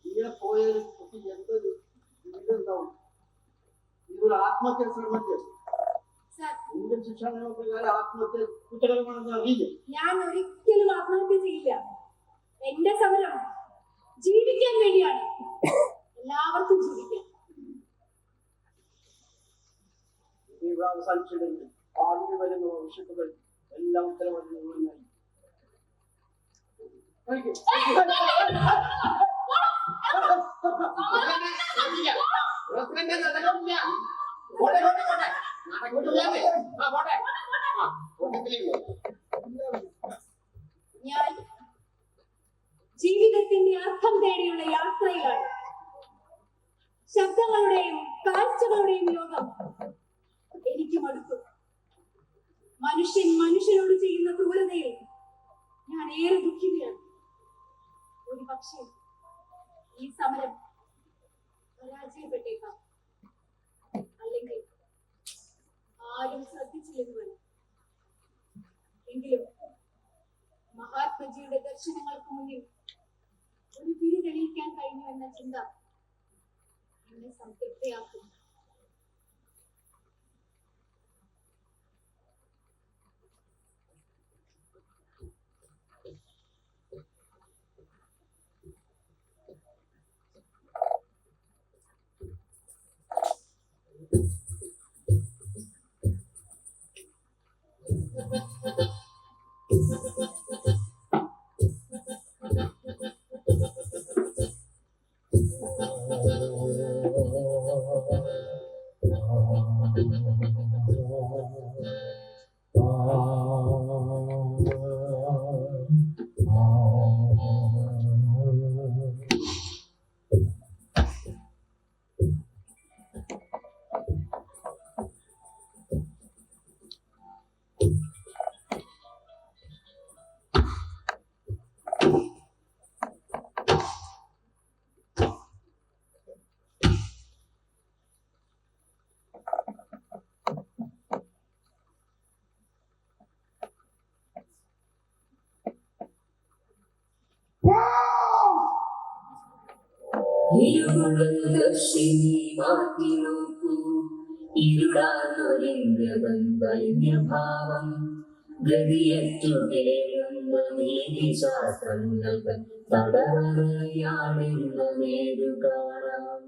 ഇങ്ങനെ പോയാലും കുട്ടി എന്തൊരു ഉണ്ടാവും. ഇതൊരു ആത്മഹത്യ ശ്രമത്തിൽ ഇന്ത്യൻ ശിക്ഷാ നിയമപ്രകാരം ആത്മഹത്യ കുറ്റകരമാണെന്ന് അറിയില്ല. ഞാൻ ഒരിക്കലും ആത്മഹത്യ ചെയ്യില്ല. എന്റെ സമരം ജീവിക്കാൻ വേണ്ടിയാണ്. എല്ലാവർക്കും ജീവിക്കാൻ. അവസാനിച്ചില്ലെങ്കിൽ ഭാവിയിൽ വരുന്ന വിഷയങ്ങൾ എല്ലാം ഉത്തരവാദിത്തമായി. ഞാൻ ജീവിതത്തിന്റെ അർത്ഥം തേടിയുള്ള യാത്രയിലാണ്. ശബ്ദങ്ങളുടെയും കാഴ്ചകളുടെയും ലോകം എനിക്ക് മടുത്തു. മനുഷ്യനോട് ചെയ്യുന്ന ക്രൂരതയിൽ ഞാൻ ഏറെ ദുഃഖിതയാണ്. ഒരു പക്ഷേ ഈ സമരം പരാജയപ്പെട്ടേക്കാം, അല്ലെങ്കിൽ ആരും ശ്രദ്ധിച്ചില്ലെന്ന് വരാം. എങ്കിലും മഹാത്മജിയുടെ ദർശനങ്ങൾക്ക് മുന്നിൽ ഒരു തിരി തെളിയിക്കാൻ കഴിഞ്ഞു എന്ന ചിന്ത എന്നെ സംതൃപ്തിയാക്കുന്നു. ദർശിനി മാറ്റി നോക്കൂ ഇരുടാനൊരിന്ത്യഭാവം ഗതിയറ്റു കേഴുന്ന നീതിശാസ്ത്രങ്ങൾ തടവറയാണെന്ന നേരു കാണാം.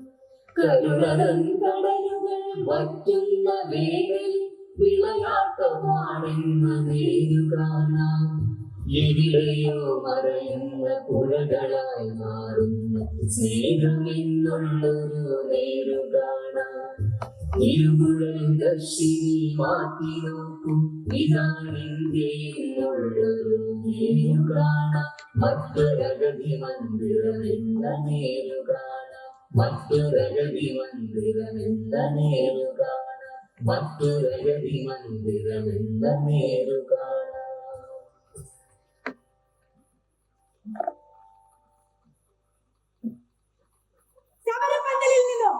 കരുണതൻ കടലുകൾ വറ്റുന്ന വേനൽ വിളയാട്ടമാണെന്ന നേരു കാണാം. എവിടെയോ മറയുന്ന പുഴകളായി മാറുന്ന സ്നേഹമെന്നുള്ളൊരു നേരു കാണാം. ഇരുകുഴൽ ദർശിനി മാറ്റി നോക്കൂ ഇതാണെന്നുള്ളൊരു നേരു കാണാം. മറ്റൊരഗതി മന്ദിരമെന്ന നേരു കാണാം. മറ്റൊരഗതി മന്ദിരമെന്ന നേരു കാണാം. മറ്റൊരഗതി മന്ദിരമെന്ന നേരു കാണാം. സമരപന്തലിൽ നിന്നും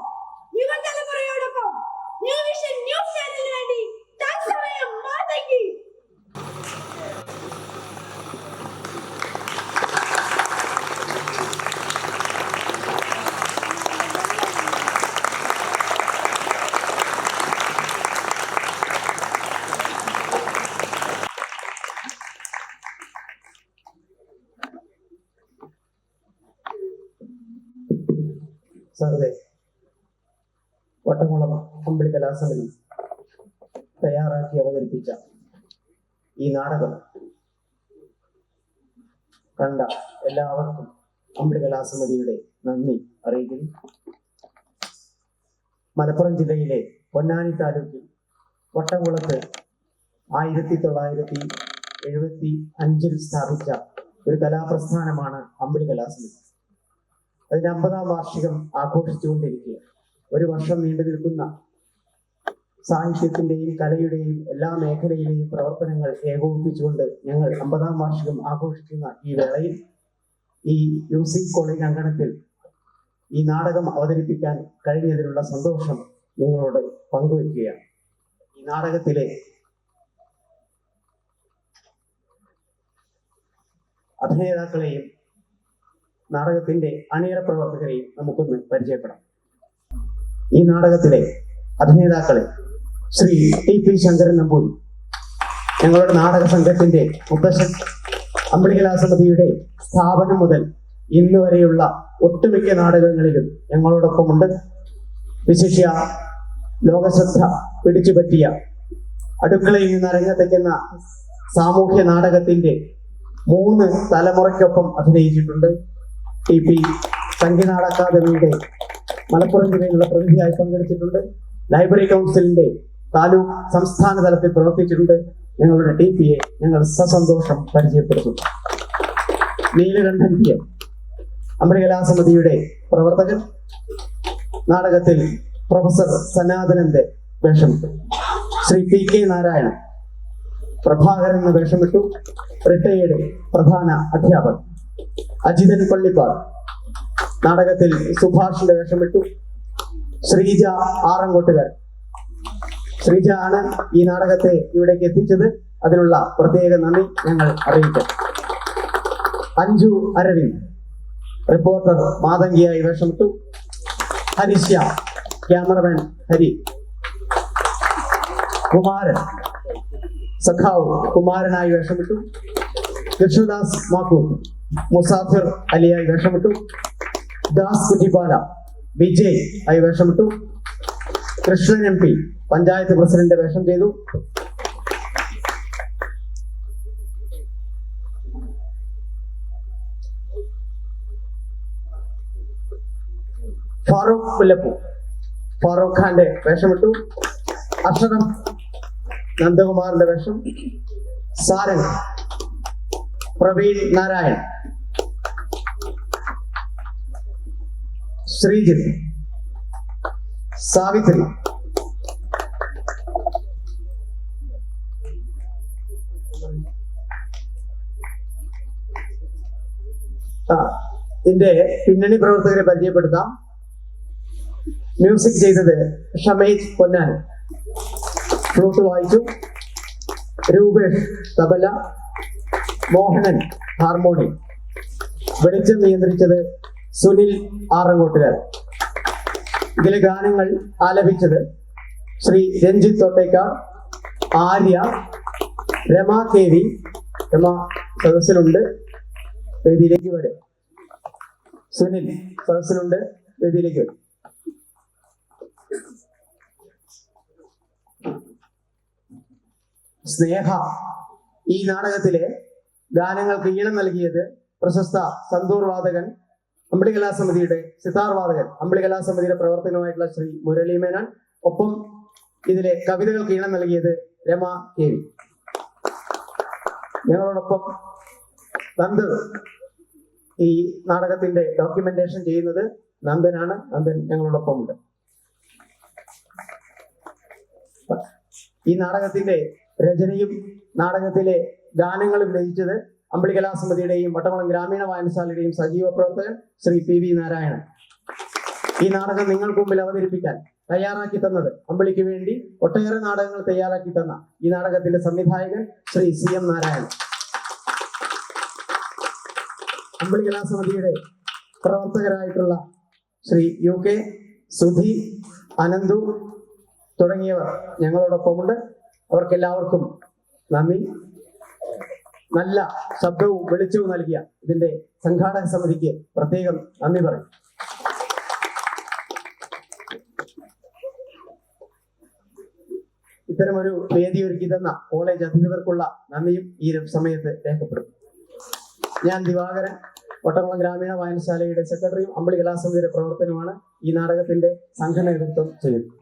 യുവതലമുറയോടൊപ്പം ന്യൂ വിഷൻ ന്യൂസ് ചാനലിന് വേണ്ടി തത്സമയം മാതയ്ക്ക് സാറേ, വട്ടംകുളം അമ്പിളി കലാസമിതി തയ്യാറാക്കി അവതരിപ്പിച്ച ഈ നാടകം കണ്ട എല്ലാവർക്കും അമ്പിളി കലാസമിതിയുടെ നന്ദി അറിയിക്കുന്നു. മലപ്പുറം ജില്ലയിലെ പൊന്നാനി താലൂക്കിൽ വട്ടംകുളത്ത് 1975 സ്ഥാപിച്ച ഒരു കലാപ്രസ്ഥാനമാണ് അമ്പിളി കലാസമിതി. അതിന്റെ 50-ാം വാർഷികം ആഘോഷിച്ചുകൊണ്ടിരിക്കുക. ഒരു വർഷം നീണ്ടു നിൽക്കുന്ന സാഹിത്യത്തിന്റെയും കലയുടെയും എല്ലാ മേഖലയിലെയും പ്രവർത്തനങ്ങൾ ഏകോപിപ്പിച്ചുകൊണ്ട് ഞങ്ങൾ 50-ാം വാർഷികം ആഘോഷിക്കുന്ന ഈ വേളയിൽ ഈ UC കോളേജ് അങ്കണത്തിൽ ഈ നാടകം അവതരിപ്പിക്കാൻ കഴിഞ്ഞതിലുള്ള സന്തോഷം നിങ്ങളോട് പങ്കുവയ്ക്കുകയാണ്. ഈ നാടകത്തിലെ അഭിനേതാക്കളെയും നാടകത്തിന്റെ അണിയറ പ്രവർത്തകരെയും നമുക്കൊന്ന് പരിചയപ്പെടാം. ഈ നാടകത്തിലെ അഭിനേതാക്കളെ ശ്രീ TP ശങ്കരൻ നമ്പൂരി, ഞങ്ങളുടെ നാടക സംഘത്തിന്റെ മുത്തശ്ശൻ, അമ്പിളി കലാസമിതിയുടെ സ്ഥാപനം മുതൽ ഇന്ന് വരെയുള്ള ഒട്ടുമിക്ക നാടകങ്ങളിലും ഞങ്ങളോടൊപ്പമുണ്ട്. വിശിഷ്യ ലോകശ്രദ്ധ പിടിച്ചുപറ്റിയ അടുക്കളയിൽ നിന്ന് അരങ്ങത്തെക്കുന്ന സാമൂഹ്യ നാടകത്തിന്റെ 3 തലമുറയ്ക്കൊപ്പം അഭിനയിച്ചിട്ടുണ്ട്. TP സംഗീനാട അക്കാദമിയുടെ മലപ്പുറം ജില്ലയിലുള്ള പ്രതിനിധിയായി പങ്കെടുത്തിട്ടുണ്ട്. ലൈബ്രറി കൗൺസിലിന്റെ താലൂക്ക് സംസ്ഥാന തലത്തിൽ പ്രവർത്തിച്ചിട്ടുണ്ട്. ഞങ്ങളുടെ TPയെ ഞങ്ങൾ സസന്തോഷം പരിചയപ്പെടുത്തുന്നു. നീലകണ്ഠൻ PM, അമ്പിളി കലാസമിതിയുടെ പ്രവർത്തകൻ, നാടകത്തിൽ പ്രൊഫസർ സനാതനന്റെ വേഷമിട്ടു. ശ്രീ PK നാരായണൻ പ്രഭാകരൻ എന്ന വേഷമിട്ടു. റിട്ടയേർഡ് പ്രധാന അധ്യാപകൻ. അജിതൻ പള്ളിപ്പാട് നാടകത്തിൽ സുഭാഷിന്റെ വേഷമിട്ടു. ശ്രീജ ആറങ്കോട്ടുകാരൻ. ശ്രീജ ആണ് ഈ നാടകത്തെ ഇവിടേക്ക് എത്തിച്ചത്. അതിനുള്ള പ്രത്യേക നന്ദി ഞങ്ങൾ അറിയിക്കാം. അഞ്ജു അരവിന്ദ് റിപ്പോർട്ടർ മാതങ്കിയായി വേഷമിട്ടു. ഹരിശ്യ ക്യാമറമാൻ ഹരി. കുമാരൻ സഖാവ് കുമാരനായി വേഷമിട്ടു. കൃഷ്ണദാസ് മാക്കൂർ മുസാഫിർ അലിയായി വേഷമിട്ടു. ദാസ് കുറ്റിപ്പാല വിജയ് ആയി വേഷമിട്ടു. കൃഷ്ണൻ MP പഞ്ചായത്ത് പ്രസിഡന്റ് വേഷം ചെയ്തു. ഫാറൂഖ് പുല്ലപ്പൂ ഫാറൂഖ് ഖാന്റെ വേഷമിട്ടു. അക്ഷരം നന്ദകുമാറിന്റെ വേഷം. സാരംഗ് പ്രവീൺ നാരായൺ. ശ്രീജിത്ത്. സാവിത്രി. ഇതിന്റെ പിന്നണി പ്രവർത്തകരെ പരിചയപ്പെടുത്താം. മ്യൂസിക് ചെയ്തത് ഷമേജ് പൊന്നാനി. ഫ്ലൂട്ട് വായിച്ചു രൂപേഷ് തബല, മോഹനൻ ഹാർമോണിയം. വെളിച്ചം നിയന്ത്രിച്ചത് സുനിൽ ആറങ്കോട്ടുകാരൻ. ഇതിലെ ഗാനങ്ങൾ ആലപിച്ചത് ശ്രീ രഞ്ജിത്ത് തൊട്ടേക്കാർ, ആര്യ, രമ KV. രമ സദസ്സിലുണ്ട്, വേദിയിലേക്ക് വരും. സുനിൽ സദസ്സിലുണ്ട്, വേദിയിലേക്ക് വരും. സ്നേഹ ഈ നാടകത്തിലെ ഗാനങ്ങൾക്ക് ഈണം നൽകിയത് പ്രശസ്ത സന്തൂർ വാദകൻ, അമ്പിളി കലാസമിതിയുടെ സിതാർ വാദകൻ, അമ്പിളി കലാസമിതിയുടെ പ്രവർത്തനമായിട്ടുള്ള ശ്രീ മുരളി മേനോൻ. ഒപ്പം ഇതിലെ കവിതകൾക്ക് ഈണം നൽകിയത് രമ KV. ഞങ്ങളോടൊപ്പം നന്ദൻ, ഈ നാടകത്തിന്റെ ഡോക്യുമെന്റേഷൻ ചെയ്യുന്നത് നന്ദനാണ്. നന്ദൻ ഞങ്ങളോടൊപ്പം ഉണ്ട്. ഈ നാടകത്തിന്റെ രചനയും നാടകത്തിലെ ഗാനങ്ങളും രചിച്ചത് അമ്പിളി കലാസമിതിയുടെയും വട്ടവളം ഗ്രാമീണ വായനശാലയുടെയും സജീവ പ്രവർത്തകൻ ശ്രീ പി വി നാരായണൻ. ഈ നാടകം നിങ്ങൾക്ക് മുമ്പിൽ അവതരിപ്പിക്കാൻ തയ്യാറാക്കി തന്നത്, അമ്പിളിക്ക് വേണ്ടി ഒട്ടേറെ നാടകങ്ങൾ തയ്യാറാക്കി തന്ന ഈ നാടകത്തിന്റെ സംവിധായകൻ ശ്രീ സി എം നാരായണൻ. അമ്പിളി കലാസമിതിയുടെ പ്രവർത്തകരായിട്ടുള്ള ശ്രീ യു കെ, സുധി, അനന്തു തുടങ്ങിയവർ ഞങ്ങളോടൊപ്പമുണ്ട്. അവർക്കെല്ലാവർക്കും നന്ദി. നല്ല ശബ്ദവും വെളിച്ചവും നൽകിയ ഇതിന്റെ സംഘാടക സമിതിക്ക് പ്രത്യേകം നന്ദി പറയും. ഇത്തരമൊരു വേദി ഒരുക്കി തന്ന കോളേജ് അധികൃതർക്കുള്ള നന്ദിയും ഈ സമയത്ത് രേഖപ്പെടുത്തും. ഞാൻ ദിവാകരൻ, വട്ടവളം ഗ്രാമീണ വായനശാലയുടെ സെക്രട്ടറിയും അമ്പിളി കലാസമിതിയുടെ പ്രവർത്തനവുമാണ്. ഈ നാടകത്തിന്റെ സംഘ നേതൃത്വം ചെയ്യുന്നത്.